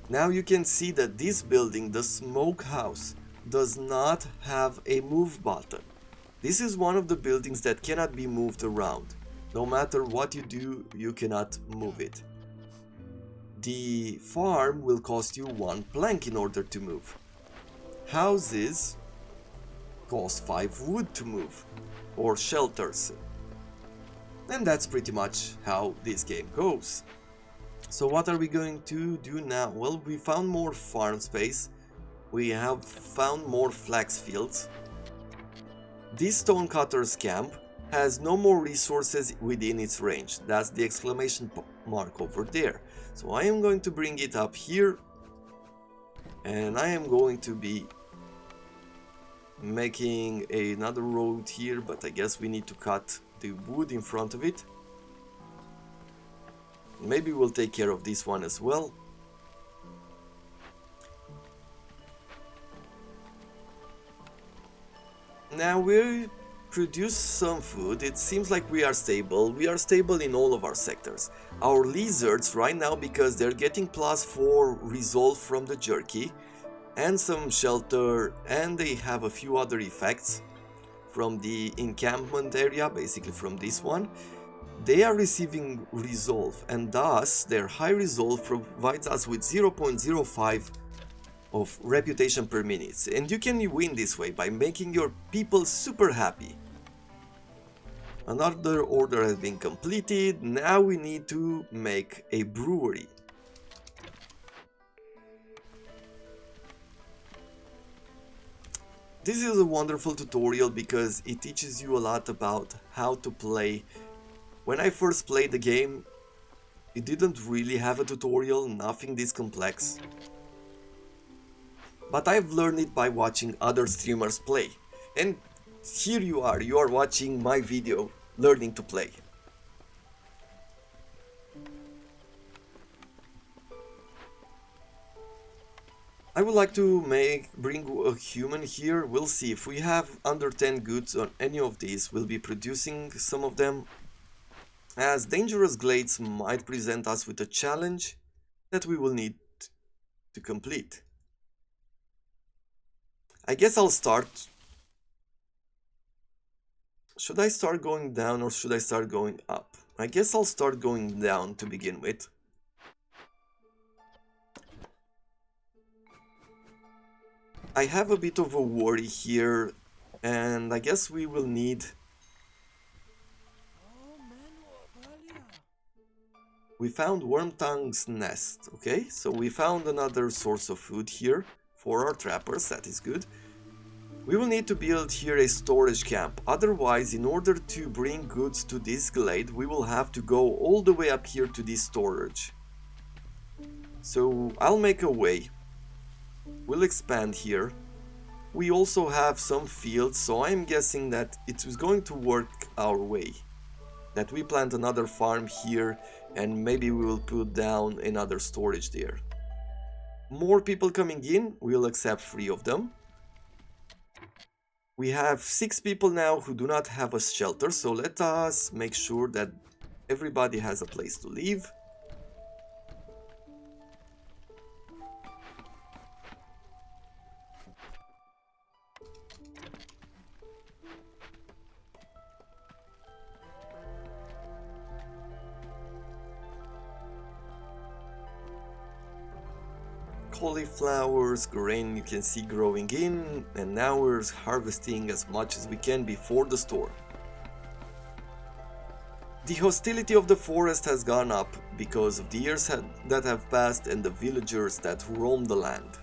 Now you can see that this building, the smokehouse, does not have a move button. This is one of the buildings that cannot be moved around. No matter what you do, you cannot move it. The farm will cost you 1 plank in order to move. Houses cost 5 wood to move, or shelters. And that's pretty much how this game goes. So what are we going to do now? Well, we found more farm space. We have found more flax fields. This stonecutter's camp has no more resources within its range. That's the exclamation mark over there. So I am going to bring it up here. And I am going to be making another road here, but I guess we need to cut the wood in front of it. Maybe we'll take care of this one as well. Now we produce some food. It seems like we are stable. We are stable in all of our sectors. Our lizards right now, because they're getting +4 resolve from the jerky and some shelter, and they have a few other effects from the encampment area, basically from this one. They are receiving resolve, and thus their high resolve provides us with 0.05 of reputation per minute. And you can win this way by making your people super happy. Another order has been completed. Now we need to make a brewery. This is a wonderful tutorial because it teaches you a lot about how to play. When I first played the game, it didn't really have a tutorial, nothing this complex. But I've learned it by watching other streamers play. And here you are watching my video, learning to play. I would like to bring a human here. We'll see if we have under 10 goods on any of these. We'll be producing some of them. as dangerous glades might present us with a challenge that we will need to complete. I guess I'll start. Should I start going down or should I start going up? I guess I'll start going down to begin with. I have a bit of a worry here, and I guess we will need... We found Wormtongue's nest, okay? So we found another source of food here for our trappers, that is good. We will need to build here a storage camp, otherwise in order to bring goods to this glade we will have to go all the way up here to this storage. So I'll make a way. We'll expand here. We also have some fields, so I'm guessing that it is going to work our way. That we plant another farm here and maybe we will put down another storage there. More people coming in, we'll accept 3 of them. We have 6 people now who do not have a shelter, so let us make sure that everybody has a place to live. Cauliflowers, grain you can see growing in, and now we're harvesting as much as we can before the storm. The hostility of the forest has gone up because of the years that have passed and the villagers that roam the land.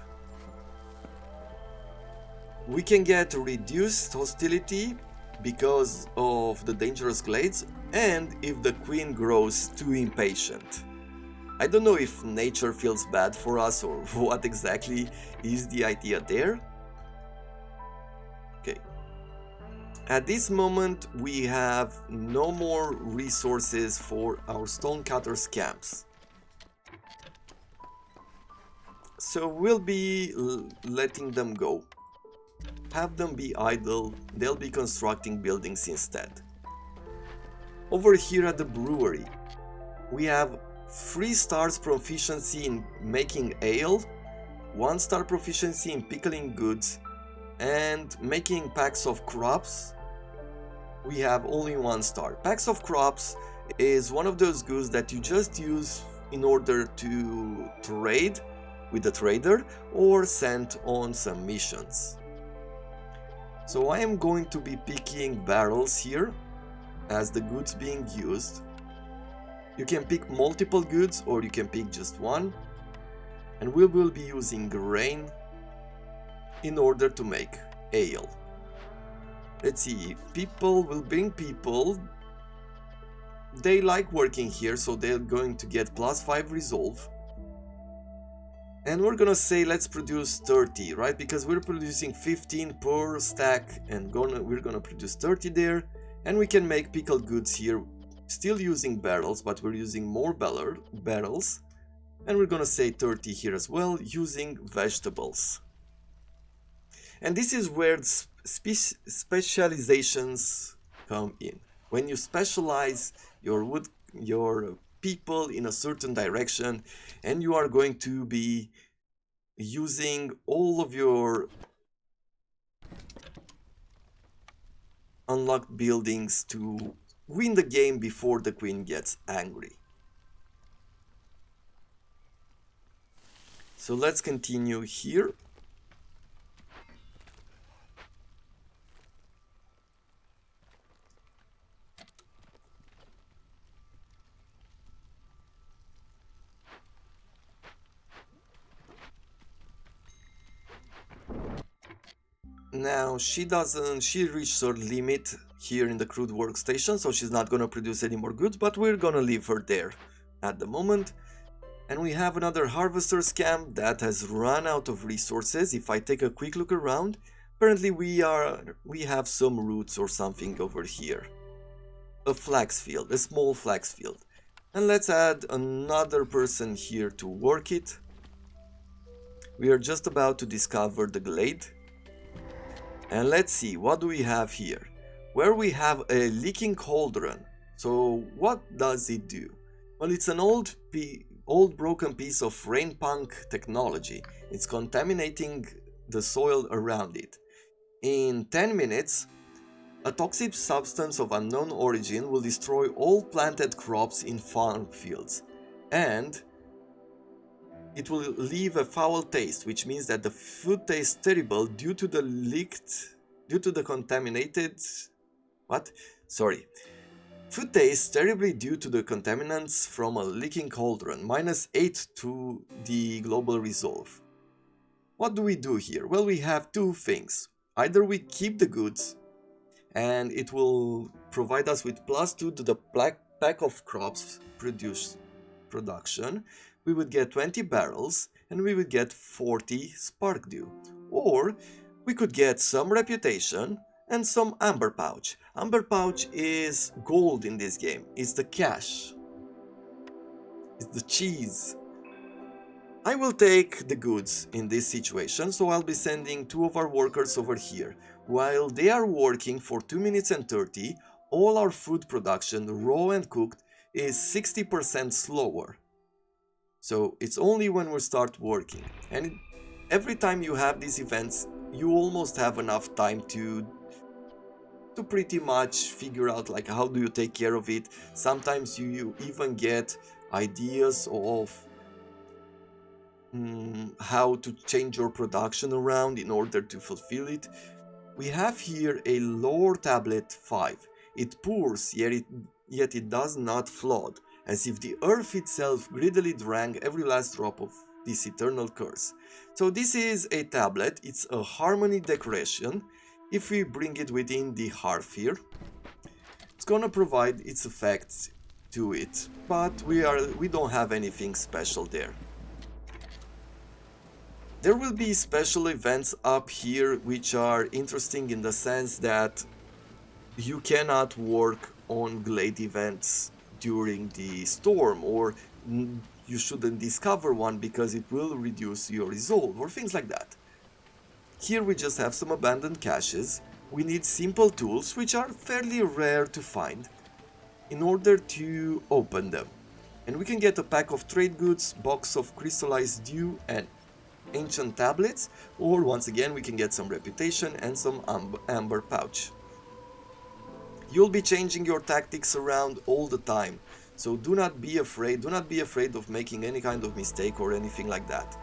We can get reduced hostility because of the dangerous glades and if the queen grows too impatient. I don't know if nature feels bad for us or what exactly is the idea there. Okay. At this moment we have no more resources for our stonecutters camps. So we'll be letting them go. Have them be idle, they'll be constructing buildings instead. Over here at the brewery, we have 3 stars proficiency in making ale, 1 star proficiency in pickling goods, and making packs of crops. We have only 1 star. Packs of crops is one of those goods that you just use in order to trade with the trader or send on some missions. So I am going to be picking barrels here as the goods being used. You can pick multiple goods or you can pick just one, and we will be using grain in order to make ale. Let's see, people will bring people. They like working here, so they're going to get +5 resolve. And we're gonna say let's produce 30, right? Because we're producing 15 per stack and we're gonna produce 30 there. And we can make pickled goods here. Still using barrels, but we're using more barrels. And we're gonna say 30 here as well, using vegetables. And this is where specializations come in. When you specialize your people in a certain direction, and you are going to be using all of your unlocked buildings to win the game before the queen gets angry. So let's continue here. Now she reached her limit here in the crude workstation, so she's not gonna produce any more goods, but we're gonna leave her there at the moment. And we have another harvester's camp that has run out of resources. If I take a quick look around, apparently we have some roots or something over here. A flax field, a small flax field. And let's add another person here to work it. We are just about to discover the glade. And let's see, what do we have here? Where we have a leaking cauldron. So what does it do? Well, it's an old broken piece of rain punk technology. It's contaminating the soil around it. In 10 minutes, a toxic substance of unknown origin will destroy all planted crops in farm fields, and it will leave a foul taste, which means that the food tastes terrible due to the contaminated. What? Sorry. Food tastes terribly due to the contaminants from a leaking cauldron, -8 to the global resolve. What do we do here? Well, we have two things. Either we keep the goods, and it will provide us with +2 to the pack of crops production. We would get 20 barrels, and we would get 40 spark dew. Or we could get some reputation and some amber pouch. Amber pouch is gold in this game. It's the cash. It's the cheese. I will take the goods in this situation, so I'll be sending 2 of our workers over here. While they are working for 2 minutes and 30, all our food production, raw and cooked, is 60% slower. So it's only when we start working. And every time you have these events, you almost have enough time to pretty much figure out like how do you take care of it. Sometimes you even get ideas of how to change your production around in order to fulfill it. We have here a lore tablet 5. It pours, yet it does not flood, as if the earth itself greedily drank every last drop of this eternal curse. So this is a tablet, it's a harmony decoration. If we bring it within the hearth here, it's gonna provide its effects to it, but we don't have anything special there. There will be special events up here which are interesting in the sense that you cannot work on glade events during the storm, or you shouldn't discover one because it will reduce your resolve, or things like that. Here we just have some abandoned caches. We need simple tools, which are fairly rare to find, in order to open them. And we can get a pack of trade goods, box of crystallized dew, and ancient tablets, or once again we can get some reputation and some amber pouch. You'll be changing your tactics around all the time, so do not be afraid of making any kind of mistake or anything like that.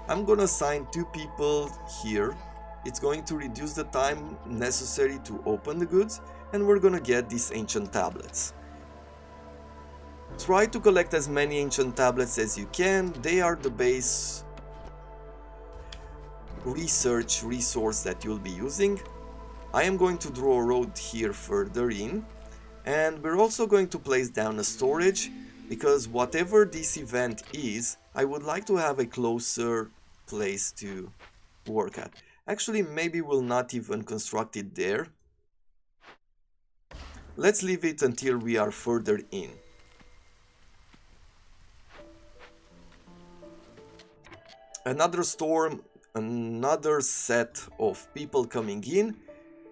I'm gonna assign 2 people here. It's going to reduce the time necessary to open the goods, and we're gonna get these ancient tablets. Try to collect as many ancient tablets as you can. They are the base research resource that you'll be using. I am going to draw a road here further in, and we're also going to place down a storage, because whatever this event is, I would like to have a closer place to work at. Actually, maybe we'll not even construct it there. Let's leave it until we are further in. Another storm, another set of people coming in,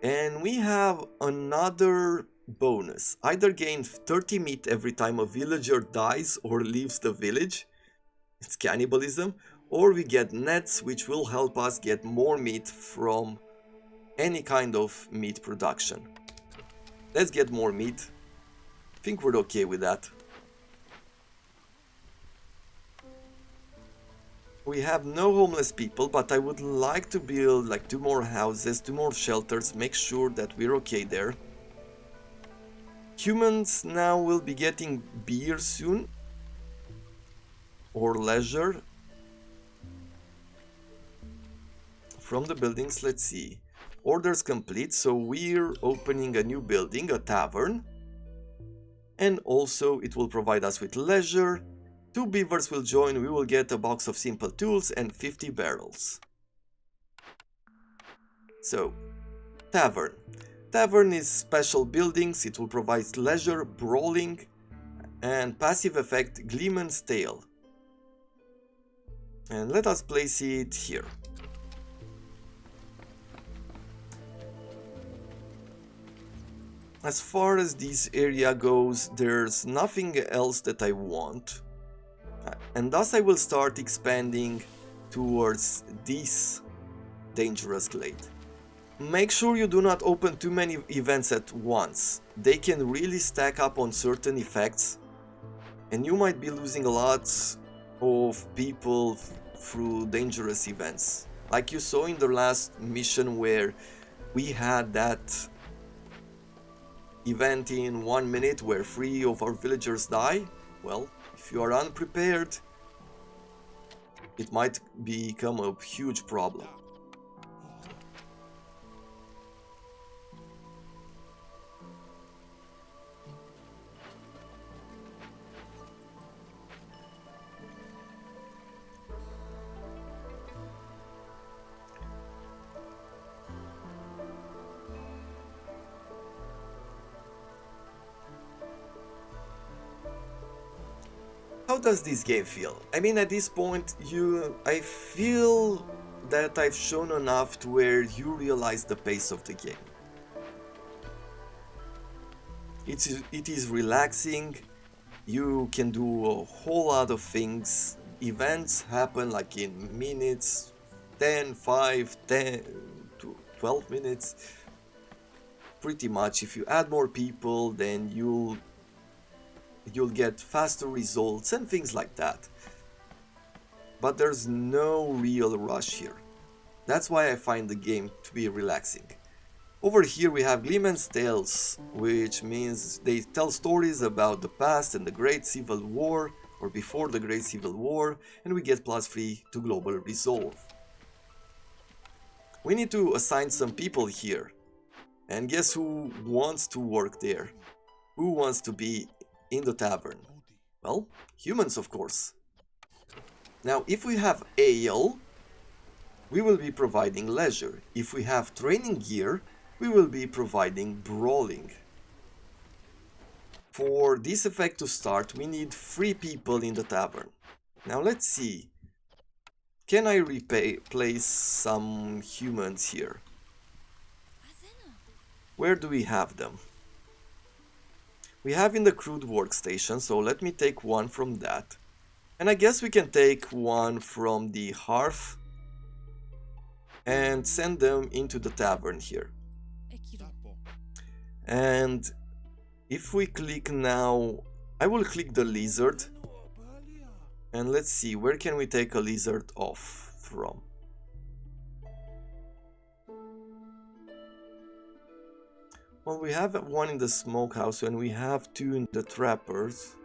and we have another bonus. Either gain 30 meat every time a villager dies or leaves the village, it's cannibalism, or we get nets, which will help us get more meat from any kind of meat production. Let's get more meat. I think we're okay with that. We have no homeless people, but I would like to build like 2 more houses, 2 more shelters, make sure that we're okay there. Humans now will be getting beer soon, or leisure. From the buildings, let's see. Orders complete, so we're opening a new building, a tavern. And also it will provide us with leisure. 2 beavers will join, we will get a box of simple tools and 50 barrels. So, tavern. Tavern is special buildings, it will provide leisure, brawling, and passive effect Gleeman's Tale. And let us place it here. As far as this area goes, there's nothing else that I want. And thus I will start expanding towards this dangerous glade. Make sure you do not open too many events at once. They can really stack up on certain effects, and you might be losing a lot of people through dangerous events. Like you saw in the last mission where we had that event in 1 minute where 3 of our villagers die. Well, if you are unprepared, it might become a huge problem. How does this game feel? I mean, at this point, I feel that I've shown enough to where you realize the pace of the game. It is relaxing, you can do a whole lot of things, events happen like in minutes, 10, 5, 10 to 12 minutes, pretty much. If you add more people, then you'll get faster results and things like that. But there's no real rush here. That's why I find the game to be relaxing. Over here we have Gleeman's Tales, which means they tell stories about the past and the Great Civil War, or before the Great Civil War, and we get +3 to Global Resolve. We need to assign some people here, and guess who wants to work there? Who wants to be in the tavern? Well, humans, of course. Now, if we have ale, we will be providing leisure. If we have training gear, we will be providing brawling. For this effect to start, we need 3 people in the tavern. Now let's see. Can I replace some humans here? Where do we have them? We have in the crude workstation, so let me take one from that. And I guess we can take one from the hearth and send them into the tavern here. And if we click now, I will click the lizard. And let's see, where can we take a lizard off from? Well, we have one in the smokehouse and we have 2 in the trappers.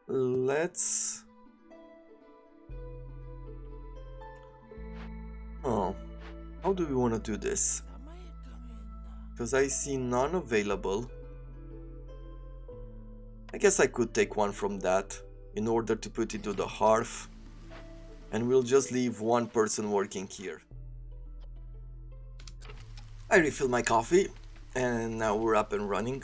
Let's... Oh, how do we want to do this? Because I see none available. I guess I could take one from that in order to put it to the hearth. And we'll just leave one person working here. I refill my coffee and now we're up and running.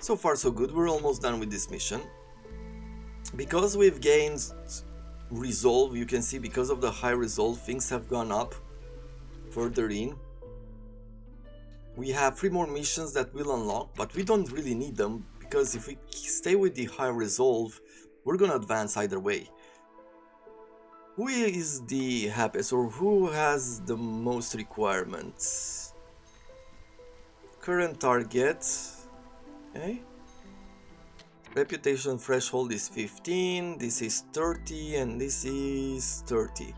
So far so good, we're almost done with this mission. Because we've gained resolve, you can see because of the high resolve, things have gone up further in. We have 3 more missions that will unlock, but we don't really need them, because if we stay with the high resolve, we're gonna advance either way. Who is the happiest, or who has the most requirements? Current target. Okay. Reputation threshold is 15, this is 30, and this is 30.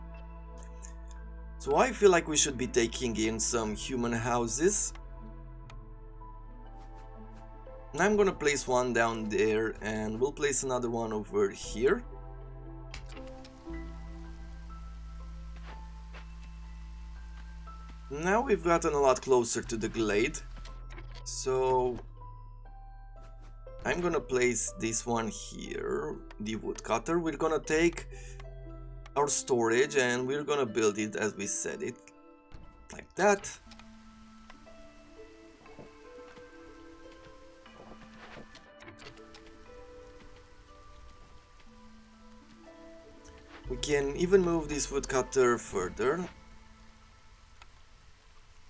So I feel like we should be taking in some human houses. And I'm gonna place one down there, and we'll place another one over here. Now we've gotten a lot closer to the glade, so I'm gonna place this one here, the woodcutter. We're gonna take our storage, and we're gonna build it as we said it, like that. We can even move this woodcutter further.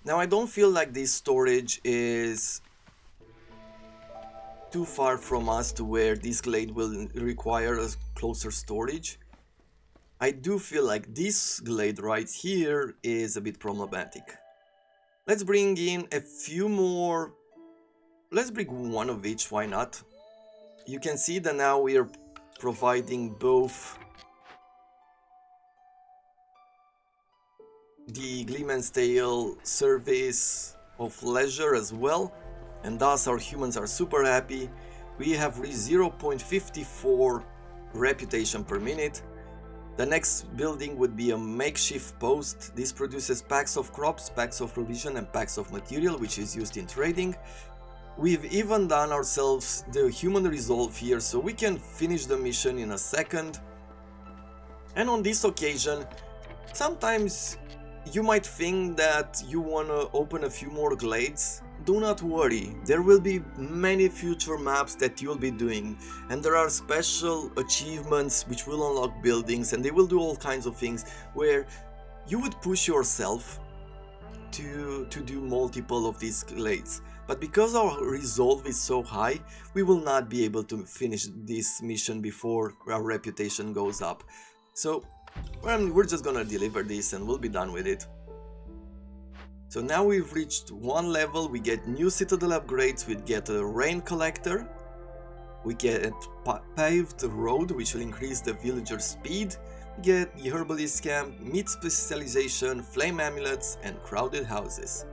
Now I don't feel like this storage is too far from us to where this glade will require a closer storage. I do feel like this glade right here is a bit problematic. Let's bring in a few more. Let's bring one of each, why not? You can see that now we are providing both the Gleeman's Tale service of leisure as well, and thus our humans are super happy. We have reached 0.54 reputation per minute. The next building would be a makeshift post. This produces packs of crops, packs of provision, and packs of material, which is used in trading. We've even done ourselves the human resolve here, so we can finish the mission in a second. And on this occasion, sometimes you might think that you want to open a few more glades. Do not worry, there will be many future maps that you'll be doing, and there are special achievements which will unlock buildings, and they will do all kinds of things where you would push yourself to do multiple of these glades. But because our resolve is so high, we will not be able to finish this mission before our reputation goes up. So we're just gonna deliver this and we'll be done with it. So now we've reached one level, we get new citadel upgrades, we get a rain collector, we get paved road which will increase the villager speed, we get the herbalist camp, meat specialization, flame amulets, and crowded houses,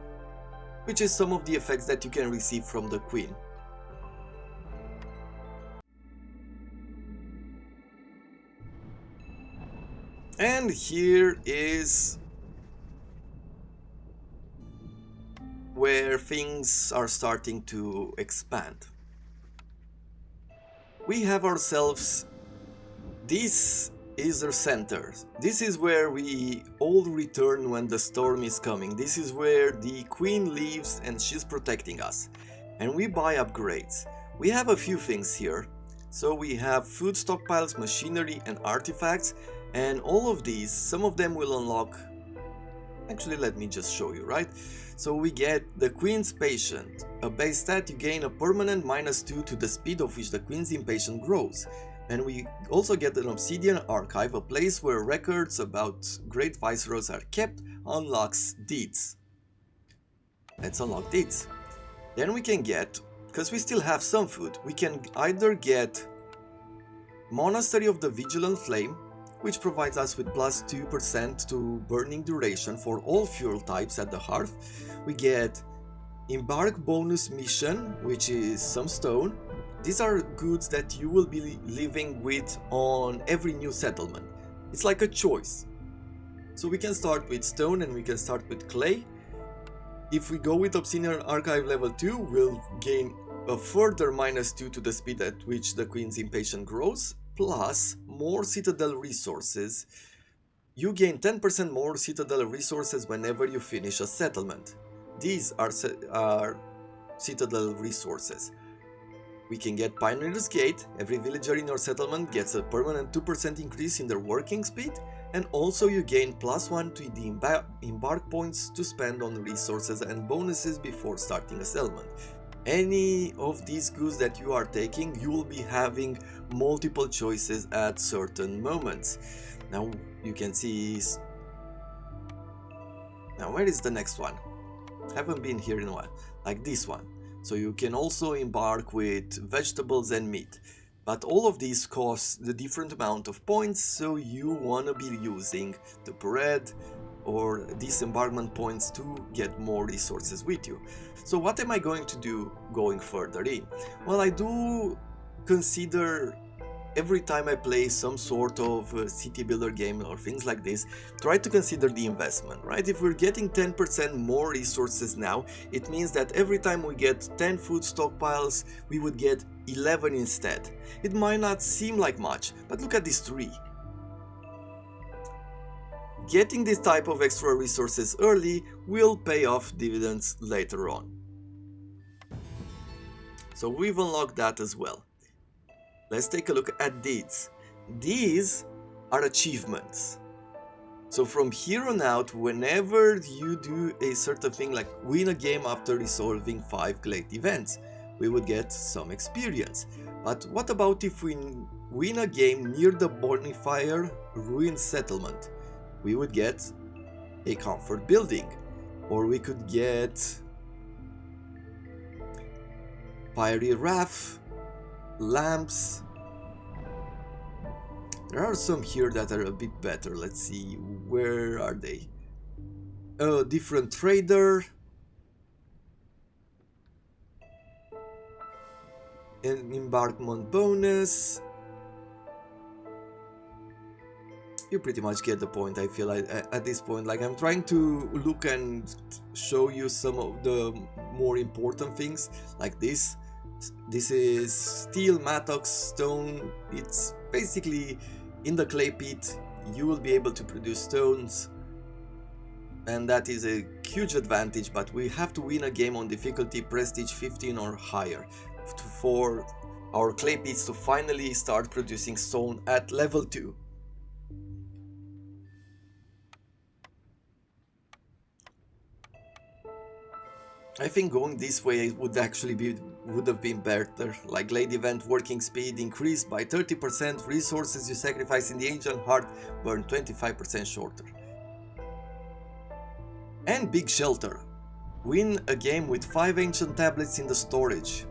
which is some of the effects that you can receive from the queen. And here is where things are starting to expand. We have ourselves, this is the center. This is where we all return when the storm is coming. This is where the queen lives and she's protecting us. And we buy upgrades. We have a few things here. So we have food stockpiles, machinery, and artifacts. And all of these, some of them will unlock. Actually, let me just show you, right? So we get the Queen's Patient. A base stat, you gain a permanent -2 to the speed of which the Queen's Impatient grows. And we also get an Obsidian Archive, a place where records about great viceroys are kept, unlocks deeds. Let's unlock deeds. Then we can get, because we still have some food, we can either get Monastery of the Vigilant Flame, which provides us with +2% to burning duration for all fuel types at the hearth. We get Embark bonus mission, which is some stone. These are goods that you will be living with on every new settlement. It's like a choice. So we can start with stone and we can start with clay. If we go with Obsidian Archive level 2, we'll gain a further -2 to the speed at which the Queen's Impatient grows, plus more citadel resources. You gain 10% more citadel resources whenever you finish a settlement. These are citadel resources. We can get Pioneer's Gate. Every villager in your settlement gets a permanent 2% increase in their working speed, and also you gain +1 to the embark points to spend on resources and bonuses before starting a settlement. Any of these goods that you are taking, you will be having multiple choices at certain moments. Now you can see. Now where is the next one? Haven't been here in a while. Like this one. So you can also embark with vegetables and meat. But all of these cost the different amount of points, so you want to be using the bread or these embarkment points to get more resources with you. So what am I going to do going further in? Well, I do consider every time I play some sort of city builder game or things like this, try to consider the investment, right? If we're getting 10% more resources now, it means that every time we get 10 food stockpiles, we would get 11 instead. It might not seem like much, but look at this tree. getting this type of extra resources early will pay off dividends later on. So we've unlocked that as well. Let's take a look at these. These are achievements. So from here on out, whenever you do a certain thing like win a game after resolving 5 glade events, we would get some experience. But what about if we win a game near the bonfire ruined settlement? We would get a comfort building, or we could get fiery raft, lamps. There are some here that are a bit better. Let's see, where are they? Different trader. An embarkment bonus. You pretty much get the point. I feel like at this point, like I'm trying to look and show you some of the more important things, like this. This is steel, mattox, stone. It's basically in the clay pit. You will be able to produce stones, and that is a huge advantage. But we have to win a game on difficulty prestige 15 or higher for our clay pits to finally start producing stone at level 2. I think going this way would have been better. Like glade event working speed increased by 30%, resources you sacrifice in the ancient heart burn 25% shorter. And big shelter. Win a game with 5 ancient tablets in the storage.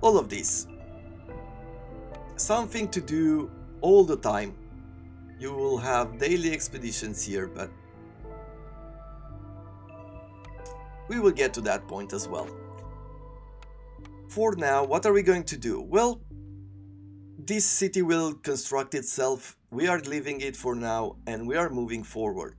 All of this. Something to do all the time. You will have daily expeditions here, but we will get to that point as well. For now, what are we going to do? Well, this city will construct itself. We are leaving it for now and we are moving forward.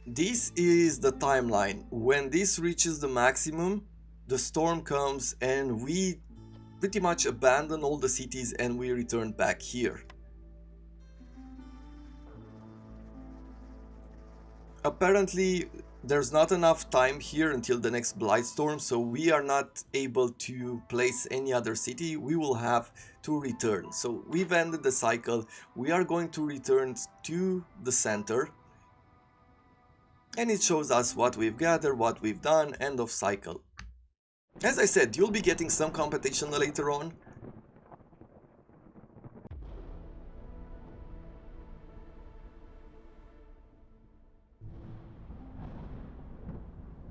This is the timeline. When this reaches the maximum, the storm comes and we pretty much abandon all the cities and we return back here. Apparently there's not enough time here until the next blight storm, so we are not able to place any other city. We will have to return. So we've ended the cycle. We are going to return to the center, and it shows us what we've gathered, what we've done, end of cycle. As I said, you'll be getting some competition later on.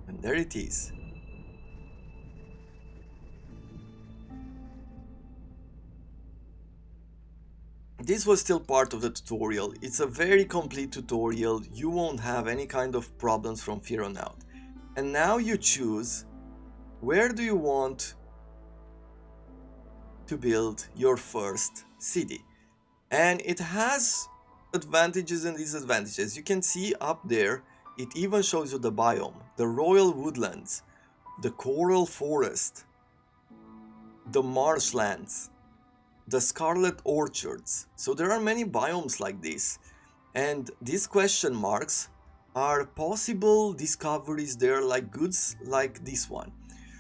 And there it is. This was still part of the tutorial. It's a very complete tutorial. You won't have any kind of problems from here on out. And now you choose where do you want to build your first city. And it has advantages and disadvantages. You can see up there, it even shows you the biome, the royal woodlands, the coral forest, the marshlands, the scarlet orchards. So there are many biomes like this, and these question marks are possible discoveries there, like goods like this one.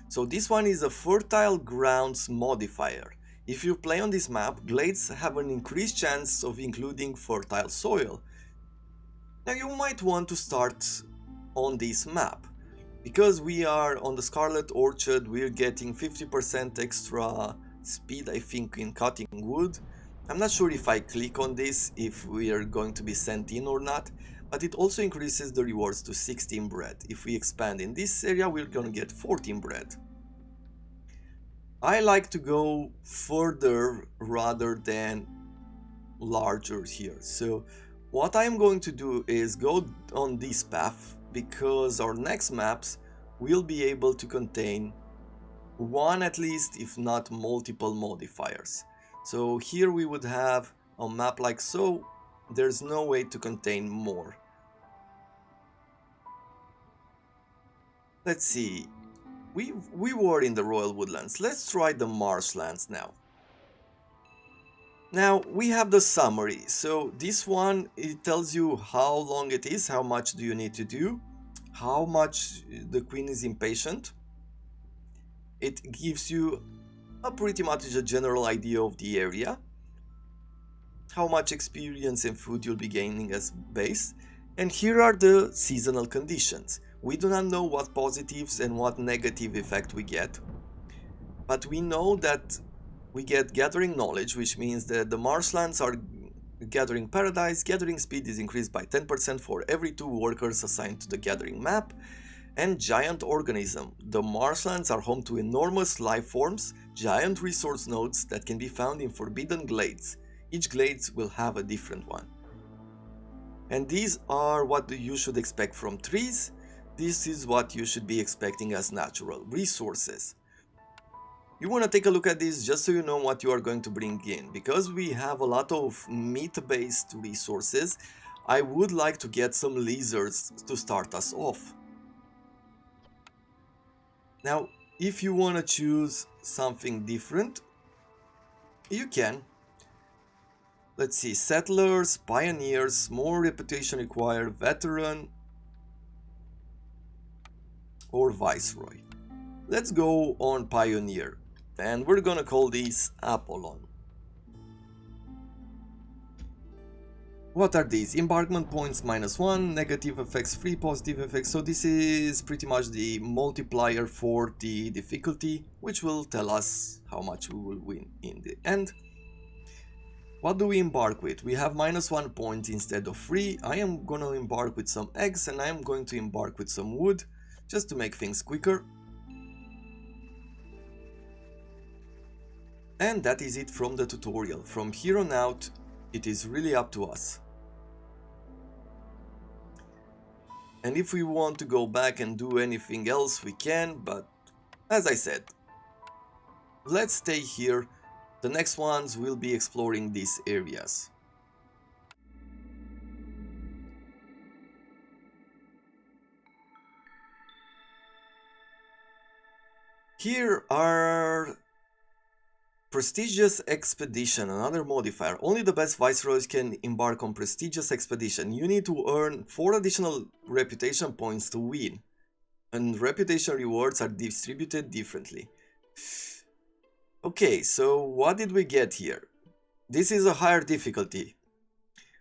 So this one is a fertile grounds modifier. If you play on this map, glades have an increased chance of including fertile soil. Now you might want to start on this map. Because we are on the Scarlet Orchard, we're getting 50% extra speed, I think, in cutting wood. I'm not sure if I click on this, if we are going to be sent in or not, but it also increases the rewards to 16 bread. If we expand in this area, we're gonna get 14 bread. I like to go further rather than larger here. So what I'm going to do is go on this path, because our next maps will be able to contain one at least, if not multiple modifiers. So here we would have a map like so. There's no way to contain more. Let's see. We were in the Royal Woodlands. Let's try the marshlands now. Now we have the summary. So this one, it tells you how long it is, how much do you need to do, how much the queen is impatient. It gives you a pretty much a general idea of the area, how much experience and food you'll be gaining as base, and here are the seasonal conditions. We do not know what positives and what negative effect we get, but we know that we get gathering knowledge, which means that the marshlands are gathering paradise. Gathering speed is increased by 10% for every 2 workers assigned to the gathering map. And giant organism. The marshlands are home to enormous life forms, giant resource nodes that can be found in forbidden glades. Each glades will have a different one. And these are what you should expect from trees. This is what you should be expecting as natural resources. You want to take a look at this just so you know what you are going to bring in. Because we have a lot of meat-based resources, I would like to get some lizards to start us off. Now, if you want to choose something different, you can. Let's see, settlers, pioneers, more reputation required, veteran, or viceroy. Let's go on pioneer, and we're gonna call this Apollon. What are these? Embarkment points -1, negative effects 3, positive effects. So this is pretty much the multiplier for the difficulty, which will tell us how much we will win in the end. What do we embark with? We have -1 point instead of 3. I am gonna embark with some eggs, and I am going to embark with some wood, just to make things quicker. And that is it from the tutorial. From here on out, it is really up to us. And if we want to go back and do anything else, we can, but as I said, let's stay here. The next ones will be exploring these areas. Here are Prestigious Expedition, another modifier. Only the best viceroys can embark on Prestigious Expedition. You need to earn 4 additional reputation points to win, and reputation rewards are distributed differently. Okay, so what did we get here? This is a higher difficulty.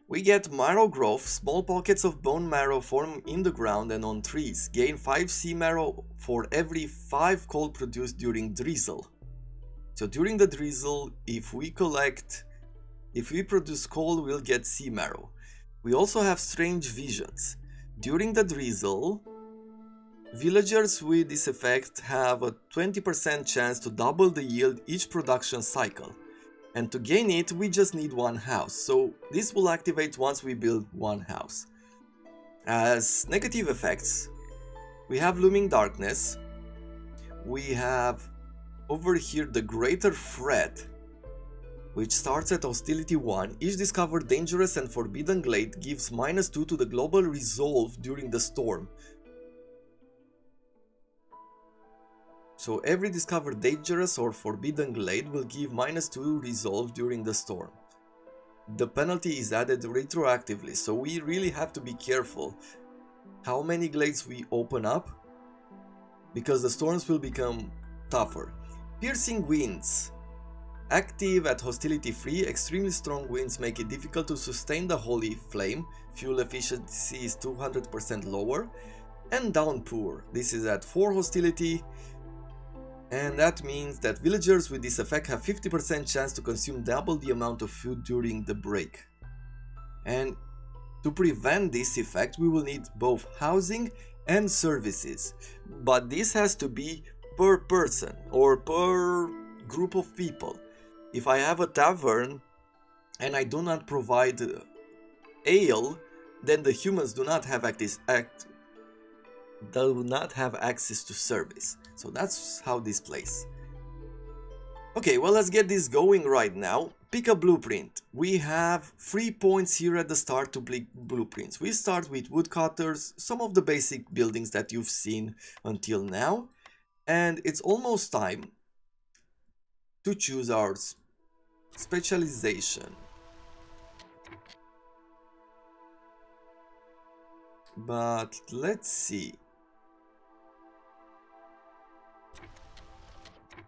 We get marrow growth. Small pockets of bone marrow form in the ground and on trees. Gain 5 sea marrow for every 5 coal produced during drizzle. So during the drizzle, if we produce coal, we'll get sea marrow. We also have strange visions. During the drizzle, villagers with this effect have a 20% chance to double the yield each production cycle. And to gain it, we just need 1 house. So this will activate once we build 1 house. As negative effects, we have Looming Darkness. We have over here the Greater Threat, which starts at Hostility 1. Each discovered dangerous and forbidden glade gives -2 to the global resolve during the storm. So every discovered dangerous or forbidden glade will give -2 resolve during the storm. The penalty is added retroactively, so we really have to be careful how many glades we open up, because the storms will become tougher. Piercing Winds. Active at Hostility 3, extremely strong winds make it difficult to sustain the Holy Flame. Fuel efficiency is 200% lower. And Downpour. This is at 4 Hostility, and that means that villagers with this effect have 50% chance to consume double the amount of food during the break. And to prevent this effect, we will need both housing and services. But this has to be per person or per group of people. If I have a tavern and I do not provide ale, then the humans do not have access to service. So that's how this plays. Okay, well, let's get this going right now. Pick a blueprint. We have 3 points here at the start to pick blueprints. We start with woodcutters, some of the basic buildings that you've seen until now. And it's almost time to choose ours. Specialization. But let's see.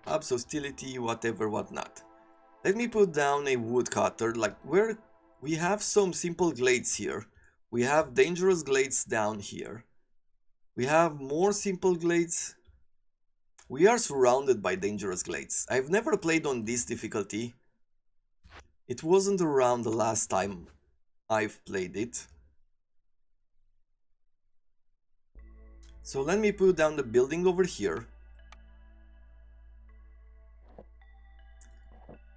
Hubs, hostility, whatever, whatnot. Let me put down a woodcutter, like where we have some simple glades here. We have dangerous glades down here. We have more simple glades. We are surrounded by dangerous glades. I've never played on this difficulty. It wasn't around the last time I've played it. So let me put down the building over here.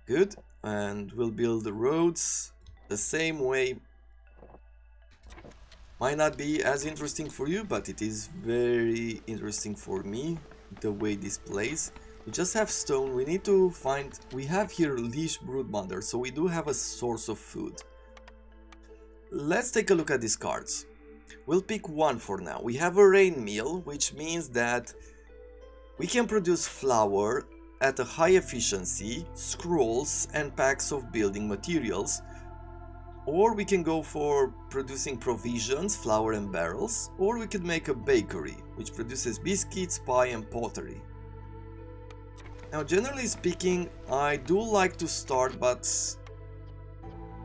Good. And we'll build the roads the same way. Might not be as interesting for you, but it is very interesting for me, the way this plays. We just have stone. We need to find... We have here leash broodmother, so we do have a source of food. Let's take a look at these cards. We'll pick one for now. We have a rain meal, which means that we can produce flour at a high efficiency, scrolls and packs of building materials. Or we can go for producing provisions, flour and barrels. Or we could make a bakery, which produces biscuits, pie and pottery. Now, generally speaking, I do like to start, but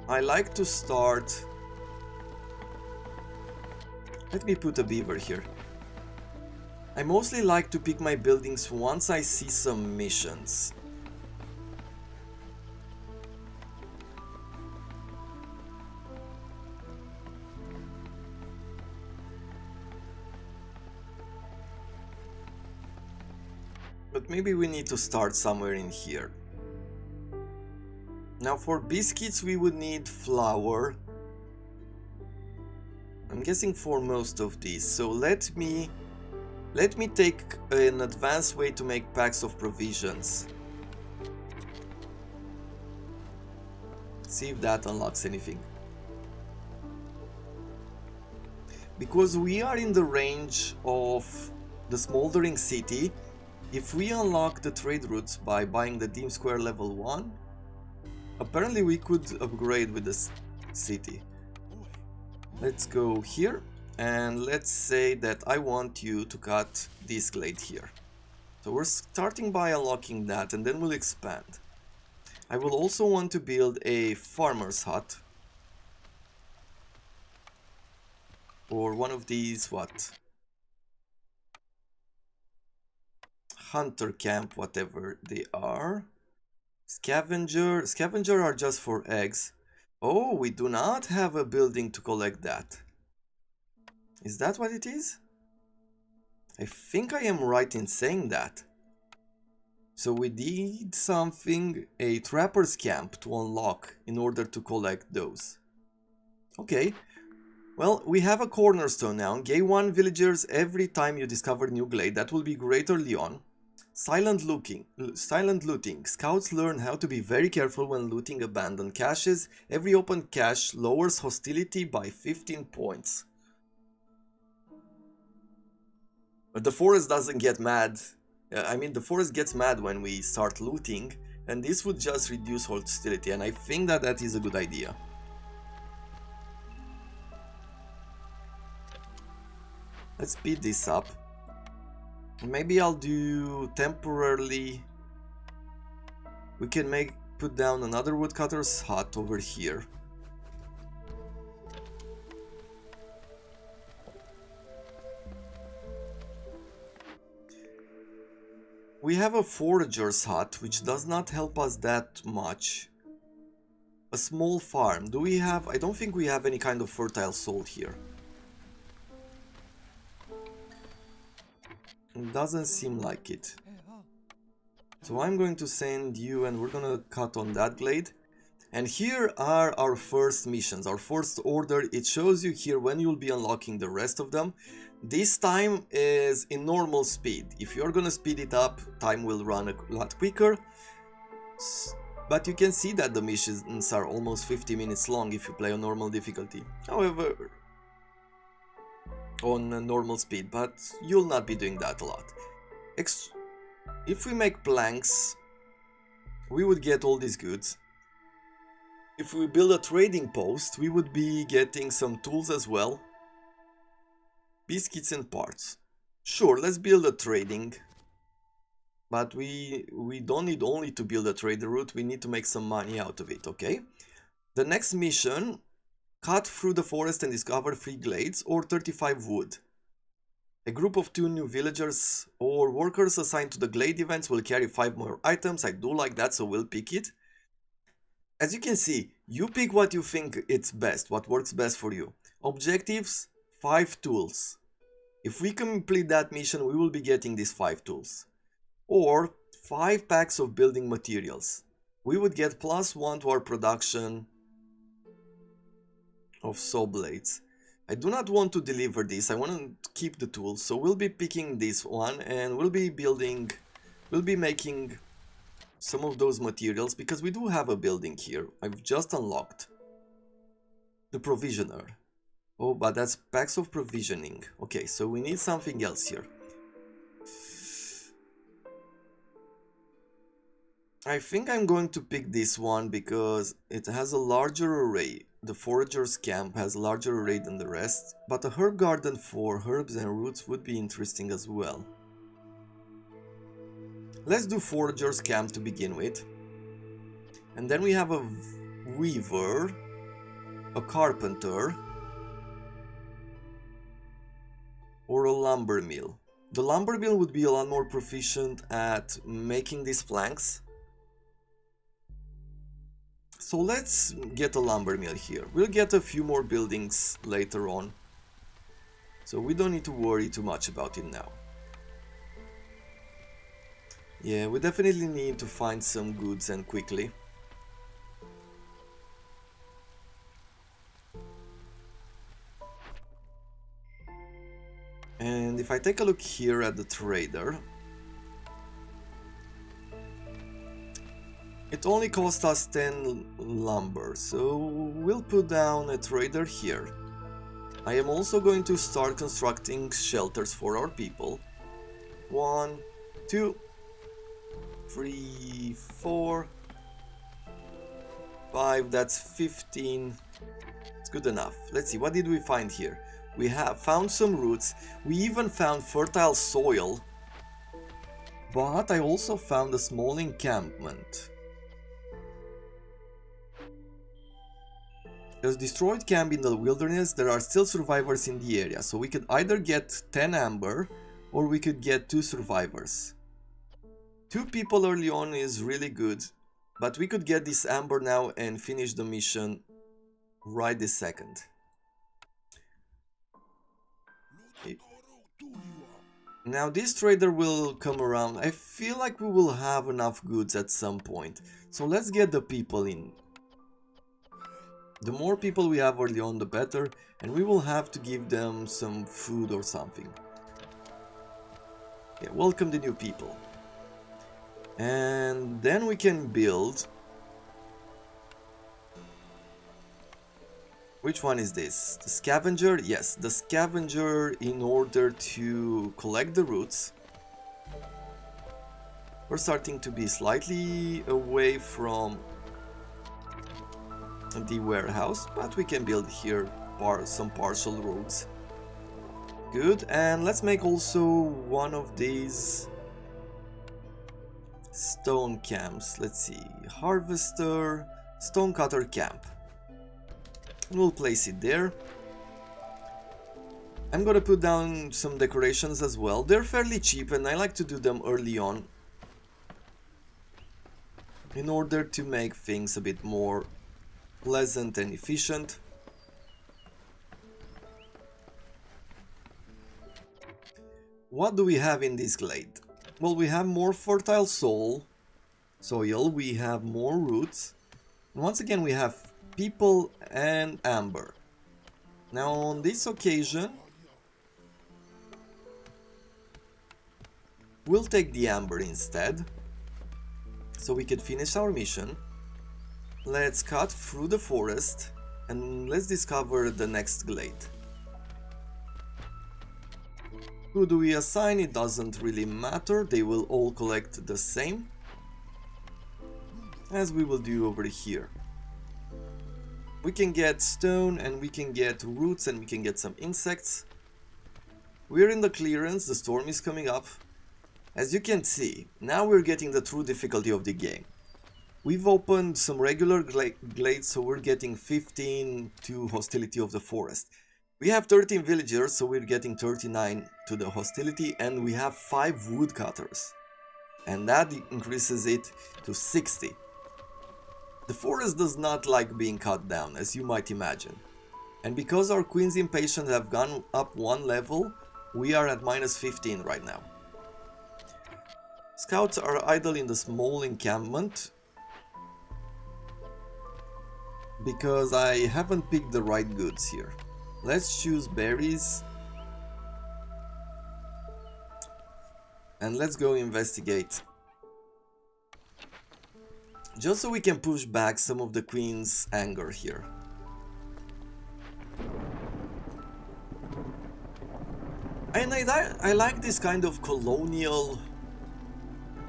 I like to start... Let me put a beaver here. I mostly like to pick my buildings once I see some missions. But maybe we need to start somewhere in here. Now for biscuits we would need flour. I'm guessing for most of these, so let me take an advanced way to make packs of provisions. See if that unlocks anything. Because we are in the range of the smoldering city, if we unlock the trade routes by buying the Dim Square level 1, apparently we could upgrade with the city. Let's go here. And let's say that I want you to cut this glade here. So we're starting by unlocking that and then we'll expand. I will also want to build a farmer's hut. Or one of these, what? Hunter camp, whatever they are. Scavenger. Scavenger are just for eggs. Oh, we do not have a building to collect that. Is that what it is? I think I am right in saying that. So we need something, a trapper's camp to unlock in order to collect those. Okay. Well, we have a cornerstone now. Gain 1 villagers every time you discover new glade. That will be great early on. Silent looting. Scouts learn how to be very careful when looting abandoned caches. Every open cache lowers hostility by 15 points. But the forest doesn't get mad. I mean, the forest gets mad when we start looting, and this would just reduce hostility, and I think that that is a good idea. Let's speed this up. Maybe I'll do temporarily. We can put down another woodcutter's hut over here. We have a forager's hut, which does not help us that much. A small farm. Do we have... I don't think we have any kind of fertile soil here. It doesn't seem like it. So I'm going to send you and we're gonna cut on that glade. And here are our first missions, our first order. It shows you here when you'll be unlocking the rest of them. This time is in normal speed. If you're gonna speed it up, time will run a lot quicker. But you can see that the missions are almost 50 minutes long if you play on normal difficulty. However, on a normal speed, but you'll not be doing that a lot. If we make planks, we would get all these goods. If we build a trading post, we would be getting some tools as well. Biscuits and parts. Sure, let's build a trading. But we don't need only to build a trader route, we need to make some money out of it, okay? The next mission, cut through the forest and discover 3 glades or 35 wood. A group of 2 new villagers or workers assigned to the glade events will carry 5 more items. I do like that, so we'll pick it. As you can see, you pick what you think it's best, what works best for you. Objectives, 5 tools. If we complete that mission, we will be getting these 5 tools. Or 5 packs of building materials. We would get +1 to our production of saw blades. I do not want to deliver this, I want to keep the tools, so we'll be picking this one and we'll be making some of those materials because we do have a building here. I've just unlocked the provisioner. Oh, but that's packs of provisioning. Okay, so we need something else here. I think I'm going to pick this one because it has a larger array. The forager's camp has a larger array than the rest, but a herb garden for herbs and roots would be interesting as well. Let's do forager's camp to begin with. And then we have a weaver, a carpenter, or a lumber mill. The lumber mill would be a lot more proficient at making these planks. So let's get a lumber mill here. We'll get a few more buildings later on. So we don't need to worry too much about it now. Yeah, we definitely need to find some goods and quickly. And if I take a look here at the trader, it only cost us 10 lumber, so we'll put down a trader here. I am also going to start constructing shelters for our people. 1, 2, 3, 4, 5, that's 15. It's good enough. Let's see, what did we find here? We have found some roots, we even found fertile soil, but I also found a small encampment. There's destroyed camp in the wilderness, there are still survivors in the area, so we could either get 10 amber or we could get 2 survivors. 2 people early on is really good, but we could get this amber now and finish the mission right this second. Now this trader will come around. I feel like we will have enough goods at some point, so let's get the people in. The more people we have early on, the better, and we will have to give them some food or something. Yeah, welcome the new people. And then we can build... Which one is this? The scavenger? Yes, the scavenger in order to collect the roots. We're starting to be slightly away from the warehouse, but we can build here some partial roads. Good, and let's make also one of these stone camps. Let's see, harvester, stonecutter camp. And we'll place it there. I'm gonna put down some decorations as well. They're fairly cheap and I like to do them early on in order to make things a bit more pleasant and efficient. What do we have in this glade? Well, we have more fertile soil, we have more roots, and once again we have people and amber. Now on this occasion we'll take the amber instead, so we can finish our mission. Let's cut through the forest and let's discover the next glade. Who do we assign? It doesn't really matter, they will all collect the same, as we will do over here. We can get stone and we can get roots and we can get some insects. We're in the clearance, the storm is coming up. As you can see, now we're getting the true difficulty of the game. We've opened some regular glades, so we're getting 15 to hostility of the forest. We have 13 villagers, so we're getting 39 to the hostility, and we have 5 woodcutters. And that increases it to 60. The forest does not like being cut down, as you might imagine. And because our Queen's Impatient have gone up 1 level, we are at minus 15 right now. Scouts are idle in the small encampment because I haven't picked the right goods here. Let's choose berries and let's go investigate. Just so we can push back some of the Queen's anger here. And I like this kind of colonial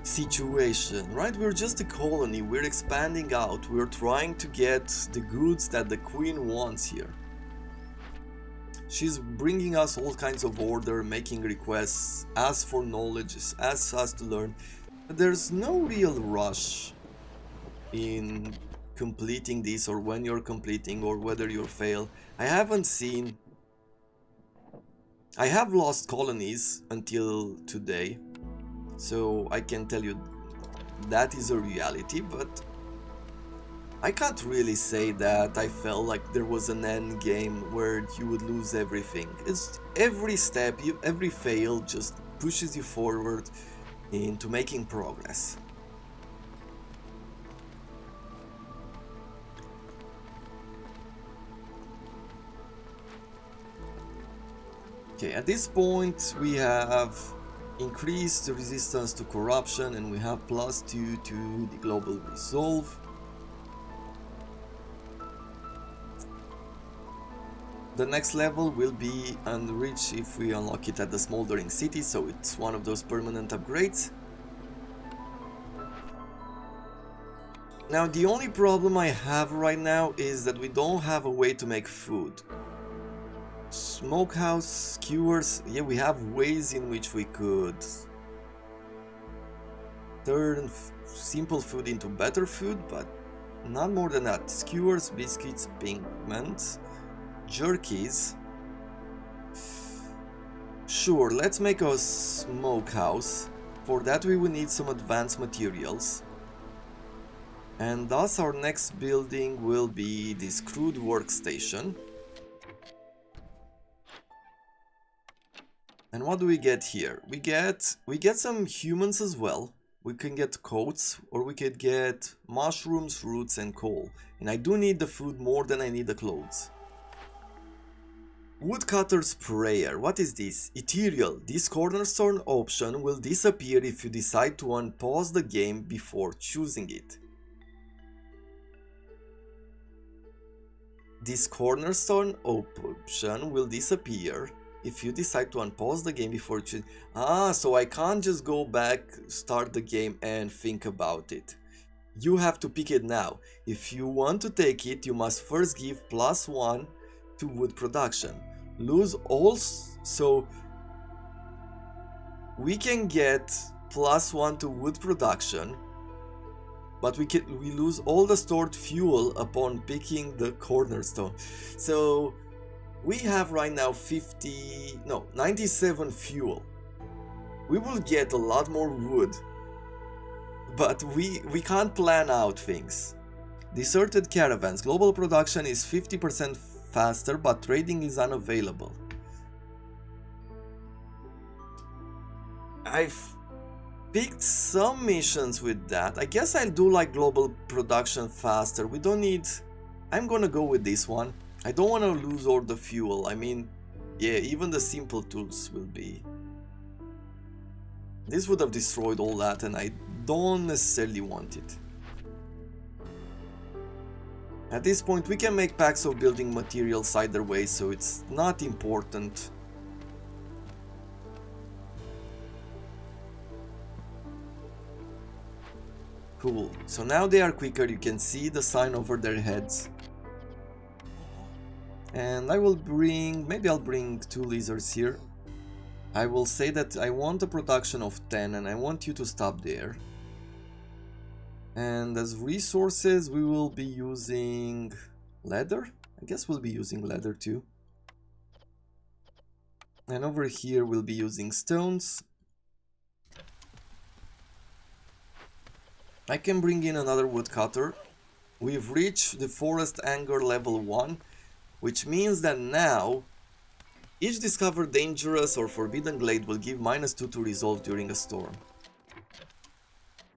situation, right? We're just a colony, we're expanding out, we're trying to get the goods that the Queen wants here. She's bringing us all kinds of order, making requests, asks for knowledge, asks us to learn. But there's no real rush in completing this, or when you're completing, or whether you fail. I have lost colonies until today, so I can tell you that is a reality, but I can't really say that I felt like there was an end game where you would lose everything. It's every step, every fail just pushes you forward into making progress. Okay, at this point we have increased the resistance to corruption and we have +2 to the global resolve. The next level will be unreached if we unlock it at the Smoldering City, so it's one of those permanent upgrades. Now the only problem I have right now is that we don't have a way to make food. Smokehouse, skewers, yeah, we have ways in which we could turn simple food into better food, but not more than that. Skewers, biscuits, pigments, jerkies. Sure, let's make a smokehouse. For that we will need some advanced materials. And thus our next building will be this crude workstation. And what do we get here? We get some humans as well. We can get coats, or we could get mushrooms, roots and coal. And I do need the food more than I need the clothes. Woodcutter's Prayer. What is this? Ethereal. This cornerstone option will disappear if you decide to unpause the game before choosing it. This cornerstone option will disappear if you decide to unpause the game before choosing. So I can't just go back, start the game and think about it. You have to pick it now. If you want to take it, you must first give +1 to wood production. Lose all, so we can get +1 to wood production, but we lose all the stored fuel upon picking the cornerstone. So we have right now 97 fuel. We will get a lot more wood, but we can't plan out things. Deserted caravans. Global production is 50% faster, but trading is unavailable. I've picked some missions with that. I guess I'll do like global production faster. We don't need... I'm gonna go with this one. I don't want to lose all the fuel. I mean, yeah, even the simple tools will be... This would have destroyed all that and I don't necessarily want it. At this point we can make packs of building materials either way, so it's not important. Cool, so now they are quicker, you can see the sign over their heads. And I will bring, maybe I'll bring 2 lizards here. I will say that I want a production of 10 and I want you to stop there. And as resources we will be using leather. I guess we'll be using leather too. And over here we'll be using stones. I can bring in another woodcutter. We've reached the forest anger level 1, which means that now each discovered dangerous or forbidden glade will give -2 to resolve during a storm.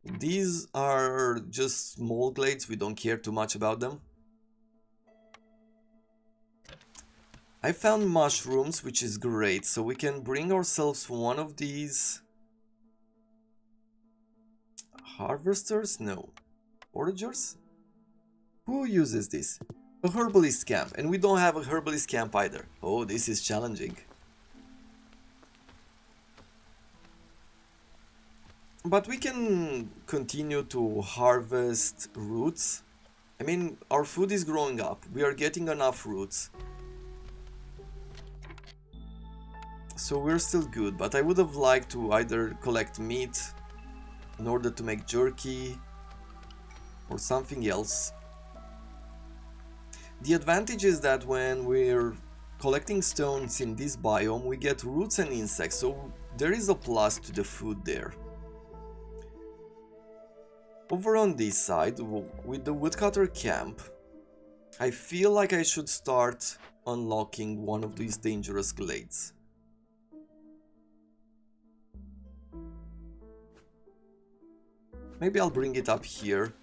These are just small glades, we don't care too much about them. I found mushrooms, which is great, so we can bring ourselves one of these harvesters? No. Foragers? Who uses this? A herbalist camp, and we don't have a herbalist camp either. Oh, this is challenging. But we can continue to harvest roots. I mean, our food is growing up. We are getting enough roots. So we're still good, but I would have liked to either collect meat in order to make jerky or something else. The advantage is that when we're collecting stones in this biome, we get roots and insects, so there is a plus to the food there. Over on this side, with the woodcutter camp, I feel like I should start unlocking one of these dangerous glades. Maybe I'll bring it up here.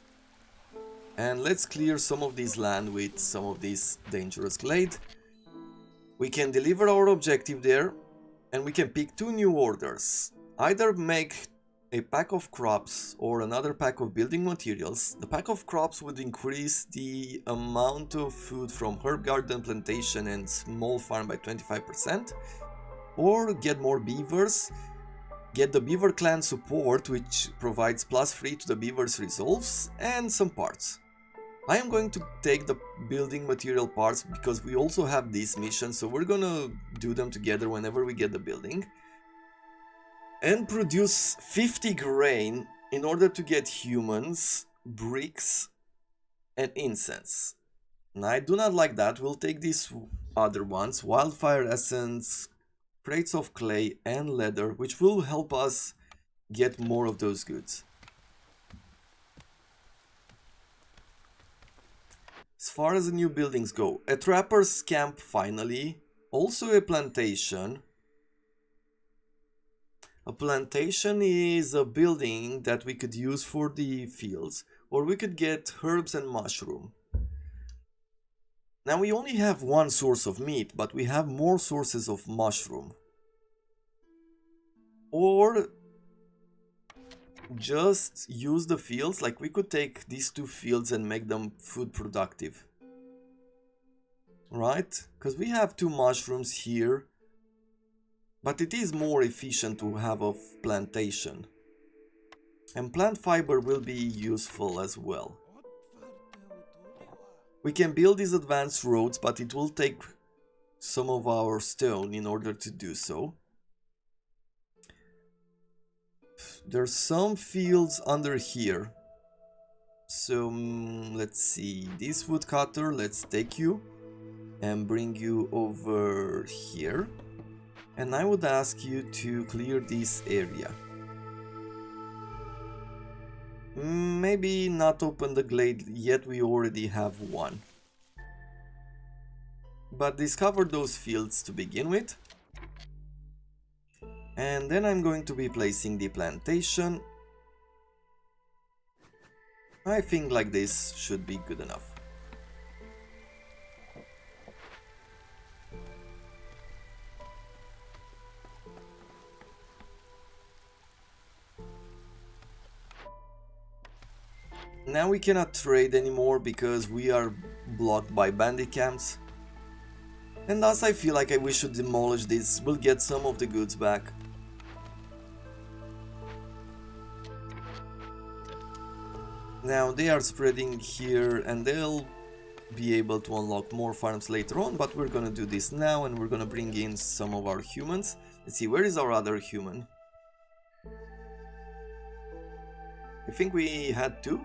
And let's clear some of this land with some of this dangerous glade. We can deliver our objective there, and we can pick 2 new orders. Either make a pack of crops or another pack of building materials. The pack of crops would increase the amount of food from herb garden, plantation and small farm by 25%. Or get more beavers. Get the beaver clan support, which provides +3 to the beavers resolves, and some parts. I am going to take the building material parts because we also have this mission, so we're gonna do them together whenever we get the building. And produce 50 grain in order to get humans, bricks, and incense. And I do not like that. We'll take these other ones, wildfire essence, crates of clay, and leather, which will help us get more of those goods. As far as the new buildings go, a trapper's camp finally, also a plantation. A plantation is a building that we could use for the fields, or we could get herbs and mushroom. Now we only have one source of meat, but we have more sources of mushroom. Or just use the fields, like we could take these 2 fields and make them food productive. Right? Because we have 2 mushrooms here. But it is more efficient to have a plantation. And plant fiber will be useful as well. We can build these advanced roads, but it will take some of our stone in order to do so. There's some fields under here. So let's see, this woodcutter, let's take you and bring you over here. And I would ask you to clear this area. Maybe not open the glade yet, we already have one. But discover those fields to begin with. And then I'm going to be placing the plantation. I think like this should be good enough. Now we cannot trade anymore because we are blocked by bandit camps. And thus I feel like we should demolish this, we'll get some of the goods back. Now they are spreading here and they'll be able to unlock more farms later on, but we're gonna do this now, and we're gonna bring in some of our humans. Let's see, where is our other human? I think we had two?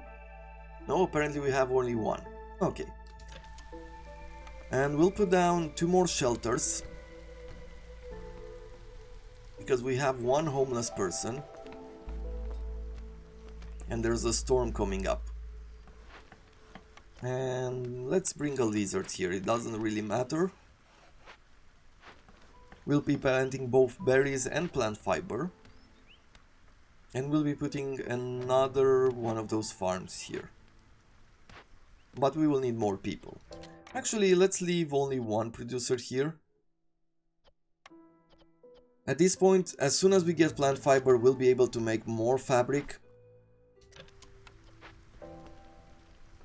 No, apparently we have only one. Okay. And we'll put down 2 more shelters, because we have one homeless person and there's a storm coming up. And let's bring a lizard here, it doesn't really matter. We'll be planting both berries and plant fiber, and we'll be putting another one of those farms here, but we will need more people. Actually, let's leave only one producer here. At this point, as soon as we get plant fiber, we'll be able to make more fabric.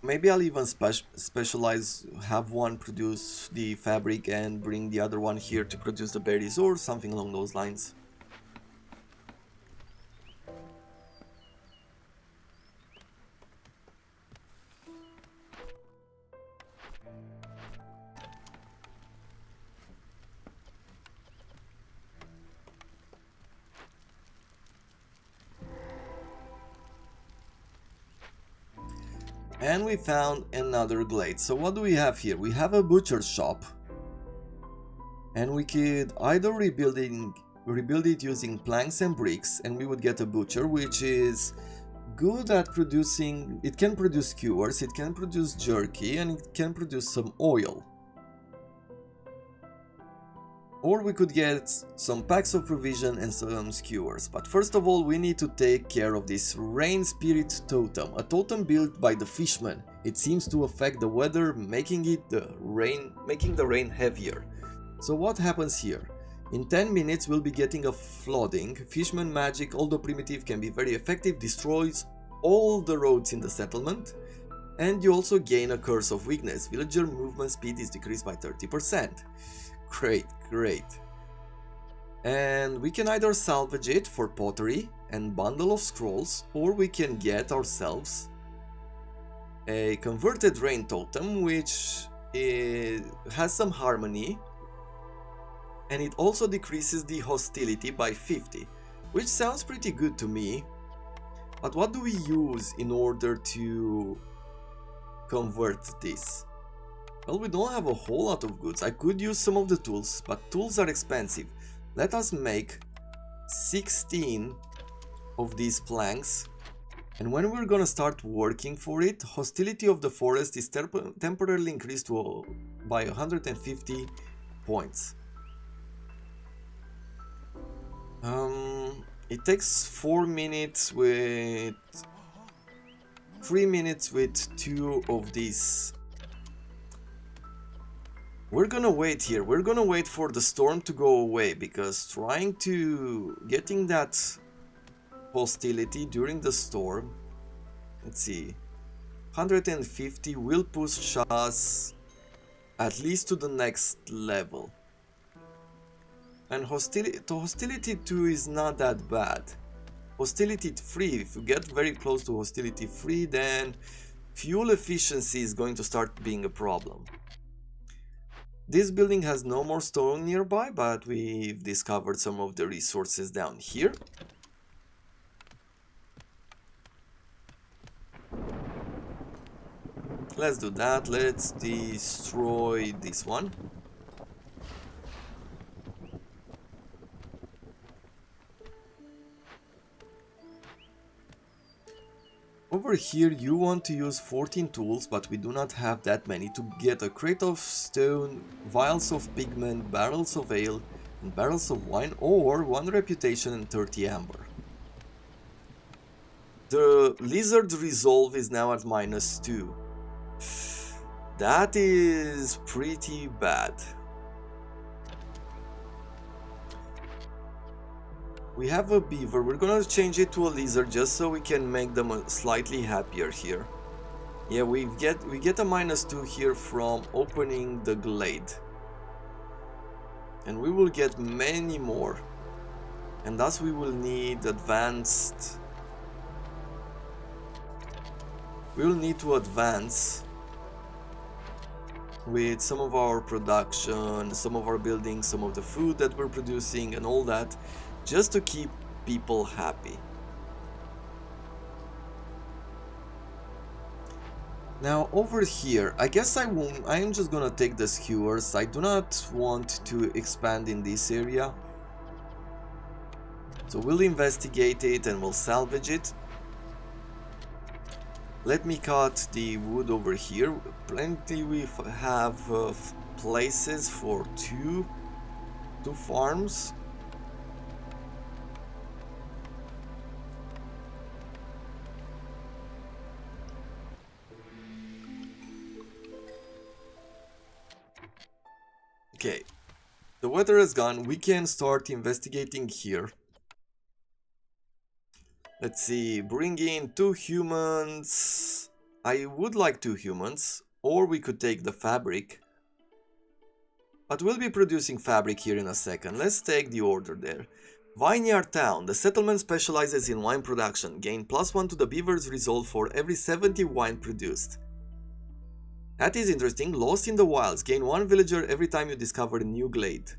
Maybe I'll even specialize, have one produce the fabric and bring the other one here to produce the berries, or something along those lines. And we found another glade. So what do we have here? We have a butcher's shop, and we could either rebuild it using planks and bricks, and we would get a butcher, which is good at producing. It can produce skewers, it can produce jerky, and it can produce some oil. Or we could get some packs of provision and some skewers. But first of all, we need to take care of this rain spirit totem, a totem built by the fishmen. It seems to affect the weather, making the rain heavier. So what happens here? In 10 minutes we'll be getting a flooding. Fishman magic, although primitive, can be very effective, destroys all the roads in the settlement. And you also gain a curse of weakness. Villager movement speed is decreased by 30%. Great. And we can either salvage it for pottery and bundle of scrolls, or we can get ourselves a converted rain totem, which has some harmony, and it also decreases the hostility by 50, which sounds pretty good to me. But what do we use in order to convert this? Well, we don't have a whole lot of goods. I could use some of the tools, but tools are expensive. Let us make 16 of these planks, and when we're gonna start working for it, hostility of the forest is temporarily increased by 150 points. It takes 4 minutes with 3 minutes with 2 of these. We're gonna wait here. We're gonna wait for the storm to go away, because getting that hostility during the storm, let's see, 150 will push us at least to the next level. And hostility 2 is not that bad. Hostility 3, if you get very close to hostility 3, then fuel efficiency is going to start being a problem. This building has no more stone nearby, but we've discovered some of the resources down here. Let's do that. Let's destroy this one. Over here you want to use 14 tools, but we do not have that many to get a crate of stone, vials of pigment, barrels of ale, and barrels of wine, or 1 reputation and 30 amber. The lizard resolve is now at -2. That is pretty bad. We have a beaver. We're gonna change it to a lizard just so we can make them slightly happier here. Yeah, we get a -2 here from opening the glade, and we will get many more, and thus we will need advanced. We will need to advance with some of our production, some of our buildings, some of the food that we're producing and all that, just to keep people happy. Now over here, I guess I am just gonna take the skewers. I do not want to expand in this area. So we'll investigate it and we'll salvage it. Let me cut the wood over here. Plenty we have places for two farms. Okay, the weather is gone. We can start investigating here. Let's see, bring in 2 humans. I would like 2 humans, or we could take the fabric. But we'll be producing fabric here in a second. Let's take the order there. Vineyard Town. The settlement specializes in wine production. Gain +1 to the beaver's resolve for every 70 wine produced. That is interesting. Lost in the Wilds. Gain 1 villager every time you discover a new glade.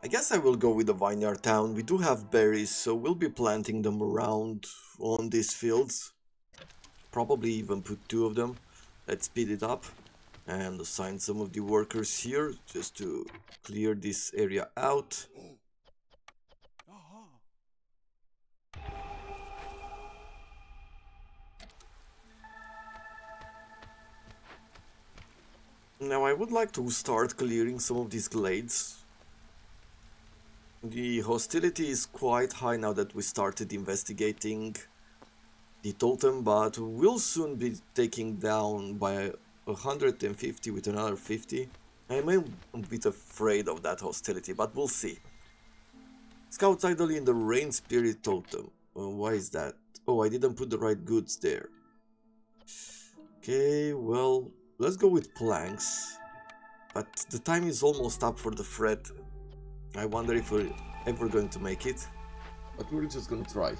I guess I will go with the Vineyard Town. We do have berries, so we'll be planting them around on these fields. Probably even put 2 of them. Let's speed it up and assign some of the workers here just to clear this area out. Now I would like to start clearing some of these glades. The hostility is quite high now that we started investigating the totem, but we'll soon be taking down by 150 with another 50. I'm a bit afraid of that hostility, but we'll see. Scouts idle in the rain spirit totem. Why is that? Oh, I didn't put the right goods there. Okay, well, let's go with planks. But the time is almost up for the fret. I wonder if we're ever going to make it. But we're just gonna try.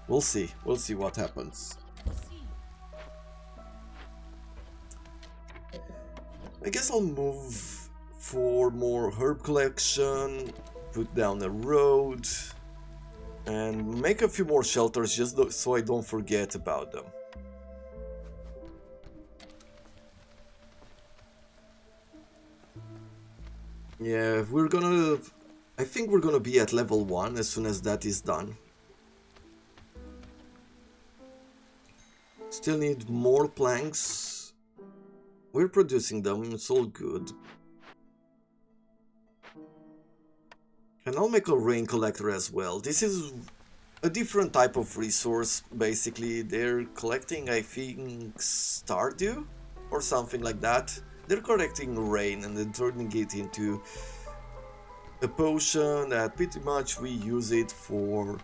We'll see what happens. I guess I'll move for more herb collection, put down a road, and make a few more shelters just so I don't forget about them. Yeah, I think we're gonna be at level 1 as soon as that is done. Still need more planks. We're producing them, it's all good. And I'll make a rain collector as well. This is a different type of resource, basically. They're collecting, I think, Stardew or something like that. They're collecting rain and then turning it into a potion that pretty much we use it for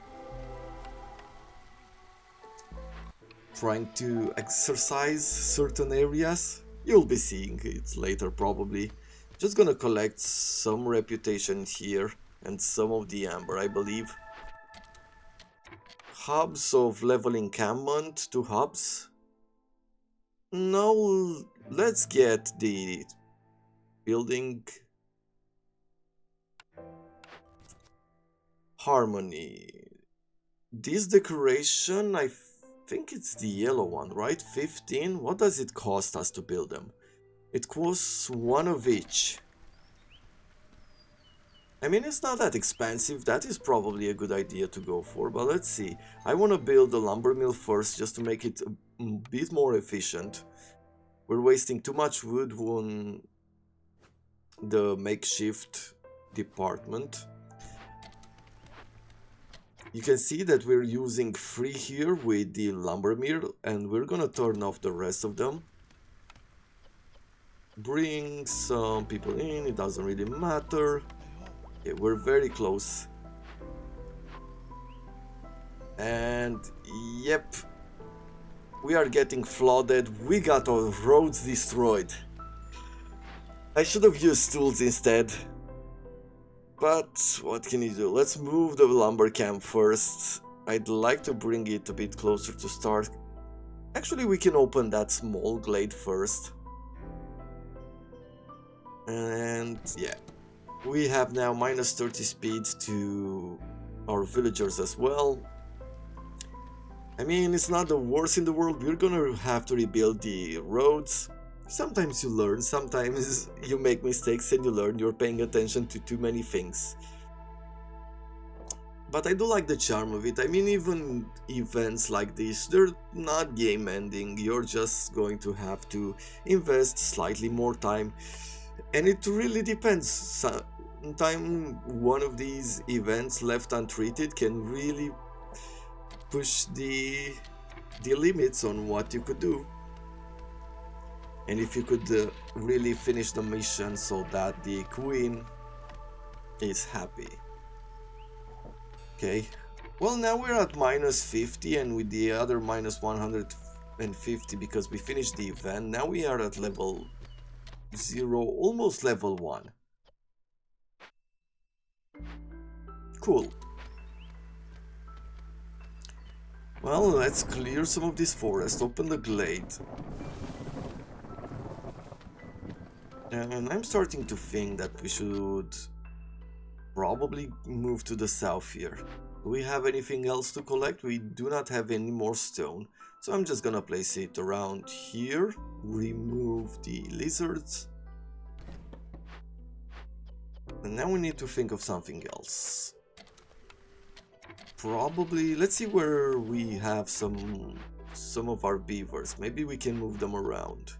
trying to exercise certain areas. You'll be seeing it later probably. Just gonna collect some reputation here and some of the amber, I believe. Hubs of level encampment, 2 hubs. Now let's get the building harmony. This decoration, I think it's the yellow one, right? 15. What does it cost us to build them? It costs 1 of each. I mean, it's not that expensive. That is probably a good idea to go for, but let's see. I want to build the lumber mill first just to make it a bit more efficient. We're wasting too much wood on the makeshift department. You can see that we're using 3 here with the lumber mill, and we're gonna turn off the rest of them. Bring some people in, it doesn't really matter. Okay, we're very close. And yep, we are getting flooded. We got our roads destroyed. I should have used tools instead. But what can you do? Let's move the lumber camp first. I'd like to bring it a bit closer to start Actually, we can open that small glade first. And yeah, we have now minus 30 speed to our villagers as well. I mean, it's not the worst in the world. We're gonna have to rebuild the roads. Sometimes you learn, sometimes you make mistakes and you learn. You're paying attention to too many things. But I do like the charm of it. I mean, even events like this, they're not game ending. You're just going to have to invest slightly more time. And it really depends. Sometimes one of these events left untreated can really push the limits on what you could do. And if you could really finish the mission so that the queen is happy. Okay, well, now we're at minus 50 and with the other minus 150 because we finished the event. Now we are at level 0, almost level 1. Cool. Well, let's clear some of this forest, open the glade. And I'm starting to think that we should probably move to the south here. Do we have anything else to collect? We do not have any more stone. So I'm just gonna place it around here. Remove the lizards. And now we need to think of something else. Probably, let's see where we have some of our beavers. Maybe we can move them around.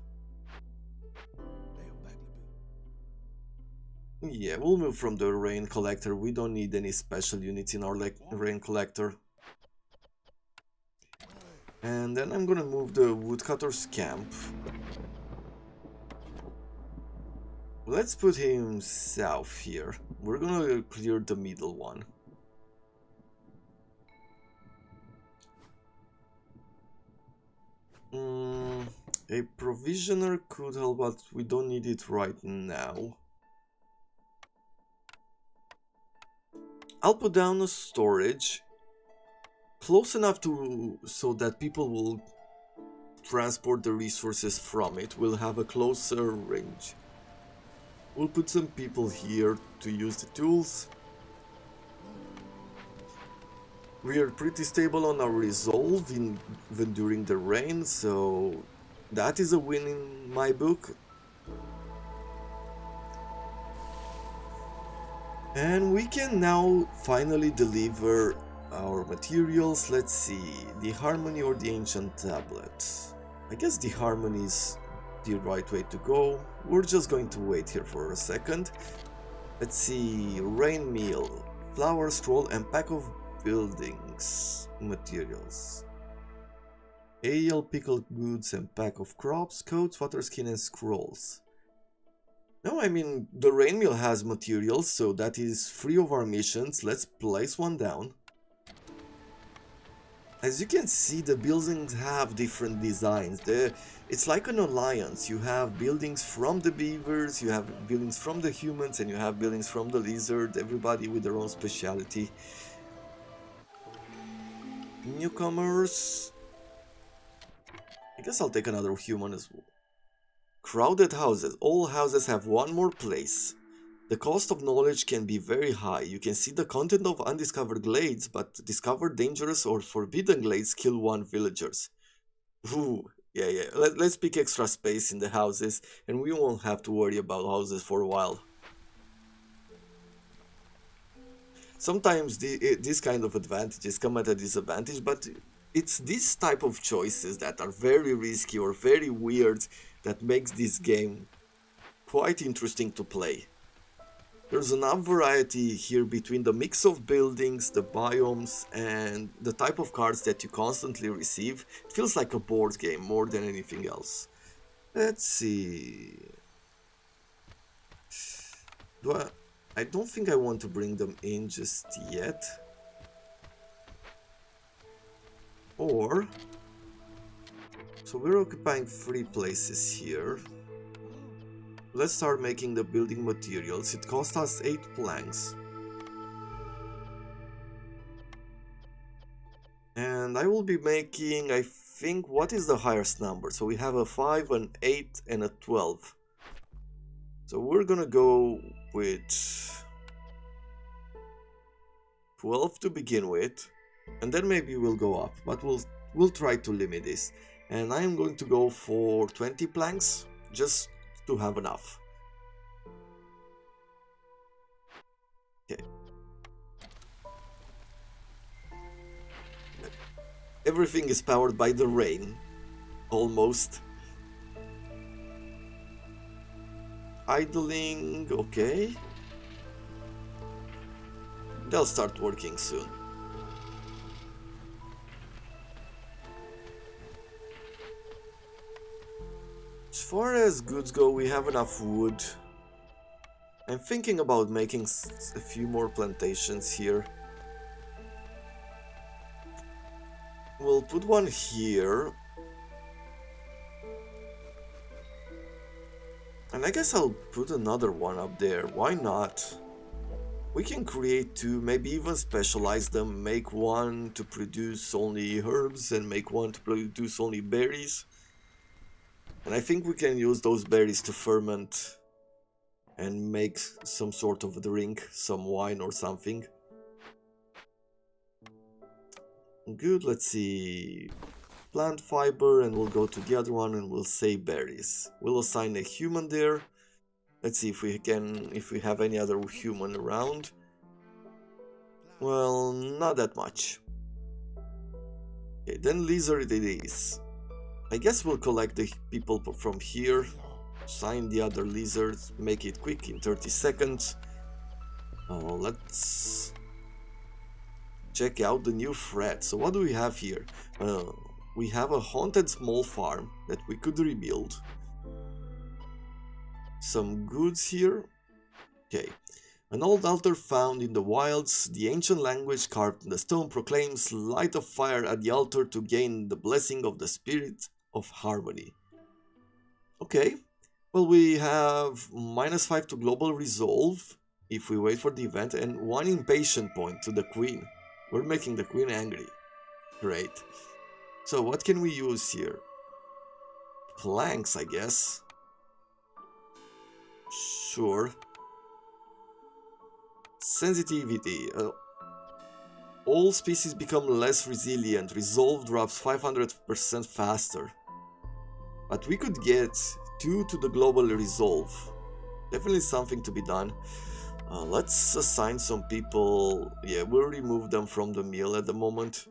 Yeah, we'll move from the rain collector. We don't need any special units in our rain collector. And then I'm gonna move the woodcutter's camp. Let's put him south here. We're gonna clear the middle one. A provisioner could help, but we don't need it right now. I'll put down a storage close enough to so that people will transport the resources from it. We'll have a closer range. We'll put some people here to use the tools. We are pretty stable on our resolve even during the rain, so that is a win in my book. And we can now finally deliver our materials. Let's see, the Harmony or the Ancient Tablet. I guess the Harmony is the right way to go. We're just going to wait here for a second. Let's see, Rain Meal, Flour Scroll and Pack of Buildings materials. Ale, Pickled Goods and Pack of Crops, Coats, Water Skin and Scrolls. No, I mean, the rain mill has materials, so that is free of our missions. Let's place one down. As you can see, the buildings have different designs. It's like an alliance. You have buildings from the beavers, you have buildings from the humans, and you have buildings from the lizard, everybody with their own speciality. Newcomers. I guess I'll take another human as well. Crowded houses. All houses have one more place. The cost of knowledge can be very high. You can see the content of undiscovered glades, but discovered dangerous or forbidden glades kill 1 villagers. Ooh, yeah. Let's pick extra space in the houses, and we won't have to worry about houses for a while. Sometimes these kind of advantages come at a disadvantage, but it's this type of choices that are very risky or very weird that makes this game quite interesting to play. There's enough variety here between the mix of buildings, the biomes, and the type of cards that you constantly receive. It feels like a board game more than anything else. Let's see. I don't think I want to bring them in just yet. Or... So we're occupying 3 places here. Let's start making the building materials. It cost us 8 planks. And I will be making, I think, what is the highest number? So we have a 5, an 8, and a 12. So we're gonna go with 12 to begin with, and then maybe we'll go up, but we'll try to limit this. And I'm going to go for 20 planks, just to have enough. Okay. Everything is powered by the rain, almost. Idling, okay. They'll start working soon. As far as goods go, we have enough wood. I'm thinking about making a few more plantations here. We'll put one here. And I guess I'll put another one up there. Why not? We can create two, maybe even specialize them. Make one to produce only herbs and make one to produce only berries. And I think we can use those berries to ferment and make some sort of drink, some wine or something. Good, let's see. Plant fiber, and we'll go to the other one and we'll say berries. We'll assign a human there. Let's see if we have any other human around. Well, not that much. Okay, then lizard it is. I guess we'll collect the people from here, assign the other lizards, make it quick in 30 seconds. Let's check out the new threat. So what do we have here? We have a haunted small farm that we could rebuild. Some goods here. Okay. An old altar found in the wilds. The ancient language carved in the stone proclaims light of fire at the altar to gain the blessing of the spirit of harmony. Okay. Well, we have -5 to global resolve if we wait for the event, and 1 impatient point to the queen. We're making the queen angry. Great. So what can we use here? Planks, I guess. Sure. Sensitivity. All species become less resilient. Resolve drops 500% faster. But we could get 2 to the global resolve. Definitely something to be done. Let's assign some people. Yeah, we'll remove them from the meal at the moment.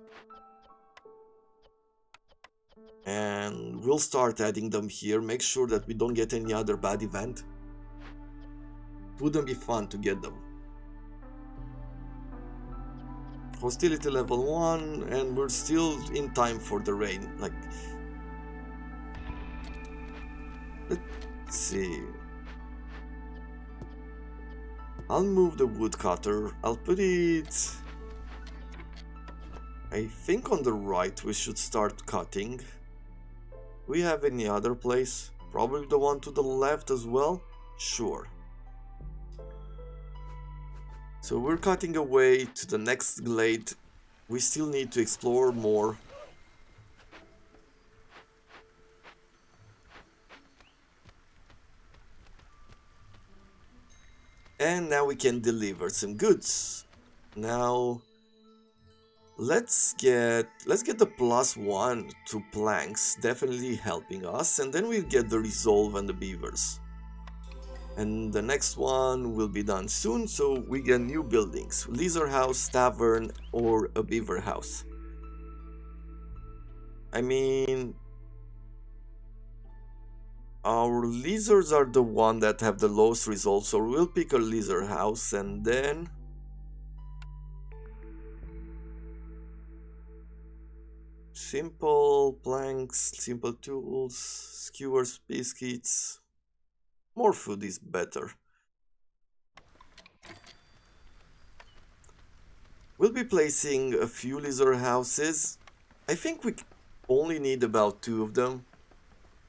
And we'll start adding them here. Make sure that we don't get any other bad event. It wouldn't be fun to get them. Hostility level 1, and we're still in time for the rain. Like, let's see. I'll move the woodcutter. I'll put it, I think, on the right. We should start cutting. Do we have any other place? Probably the one to the left as well? Sure. So we're cutting away to the next glade. We still need to explore more. And now we can deliver some goods. Now let's get the +1 to planks, definitely helping us, and then we'll get the resolve and the beavers. And the next one will be done soon, so we get new buildings. Lizard house, tavern, or a beaver house. I mean, our lizards are the one that have the lowest results, so we'll pick a lizard house, and then simple planks, simple tools, skewers, biscuits. More food is better. We'll be placing a few lizard houses. I think we only need about 2 of them.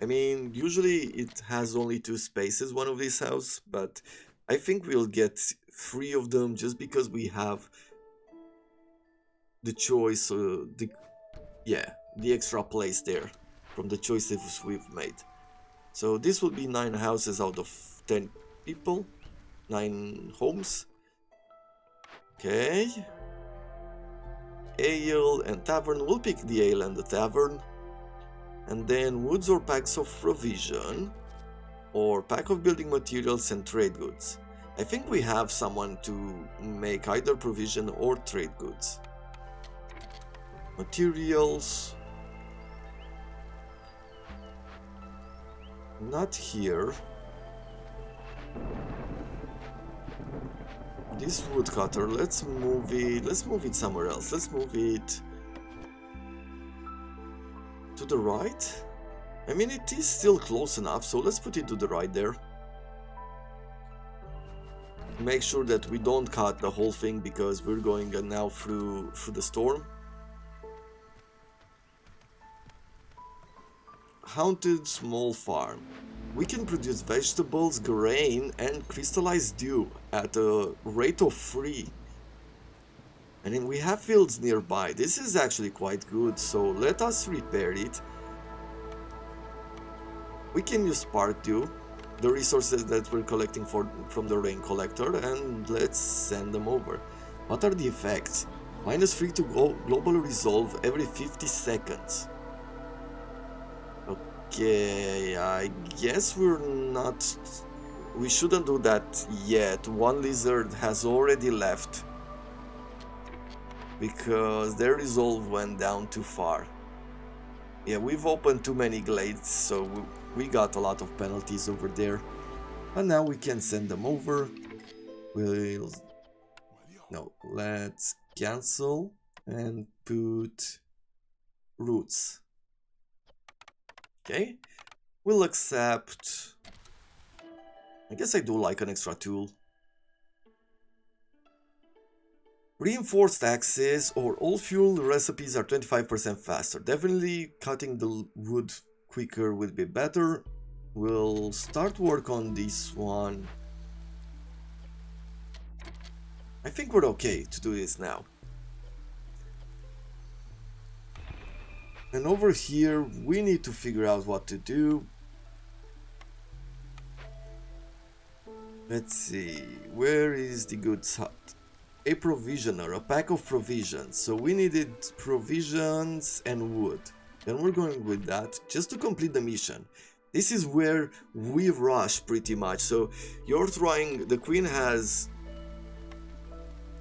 I mean, usually it has only 2 spaces, one of these houses, but I think we'll get 3 of them just because we have the choice. Yeah, the extra place there from the choices we've made. So this will be 9 houses out of 10 people, 9 homes. Okay. Ale and tavern, we'll pick the ale and the tavern. And then woods or packs of provision, or pack of building materials and trade goods. I think we have someone to make either provision or trade goods. Materials. Not here. This woodcutter, let's move it somewhere else. Let's move it to the right. I mean, it is still close enough, so let's put it to the right there. Make sure that we don't cut the whole thing because we're going now through the storm. Haunted small farm. We can produce vegetables, grain, and crystallized dew at a rate of 3. And then we have fields nearby. This is actually quite good, so let us repair it. We can use spark dew, the resources that we're collecting from the rain collector, and let's send them over. What are the effects? -3 to global resolve every 50 seconds. Okay, I guess we shouldn't do that yet. One lizard has already left because their resolve went down too far. Yeah, we've opened too many glades, so we got a lot of penalties over there. And now we can send them over. No, let's cancel and put roots. Okay, we'll accept. I guess I do like an extra tool. Reinforced axes or all fuel recipes are 25% faster. Definitely cutting the wood quicker would be better. We'll start work on this one. I think we're okay to do this now. And over here, we need to figure out what to do. Let's see, where is the goods hut? A provisioner, a pack of provisions. So we needed provisions and wood. And we're going with that just to complete the mission. This is where we rush pretty much. So you're trying, the queen has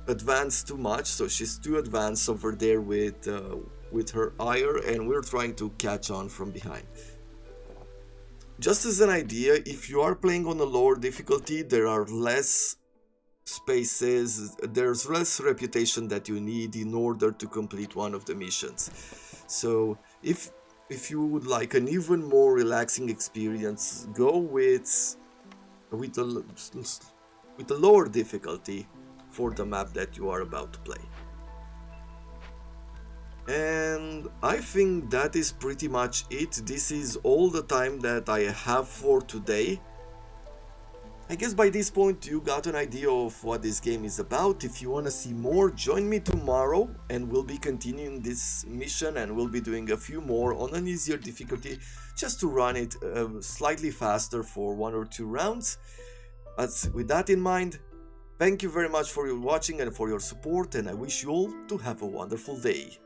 advanced too much, so she's too advanced over there with her ire, and we're trying to catch on from behind. Just as an idea, if you are playing on a lower difficulty, there are less spaces, there's less reputation that you need in order to complete one of the missions. So if you would like an even more relaxing experience, go with a lower difficulty for the map that you are about to play. And I think that is pretty much it. This is all the time that I have for today. I guess by this point you got an idea of what this game is about. If you want to see more, join me tomorrow and we'll be continuing this mission, and we'll be doing a few more on an easier difficulty just to run it slightly faster for 1 or 2 rounds. But with that in mind, thank you very much for your watching and for your support, and I wish you all to have a wonderful day.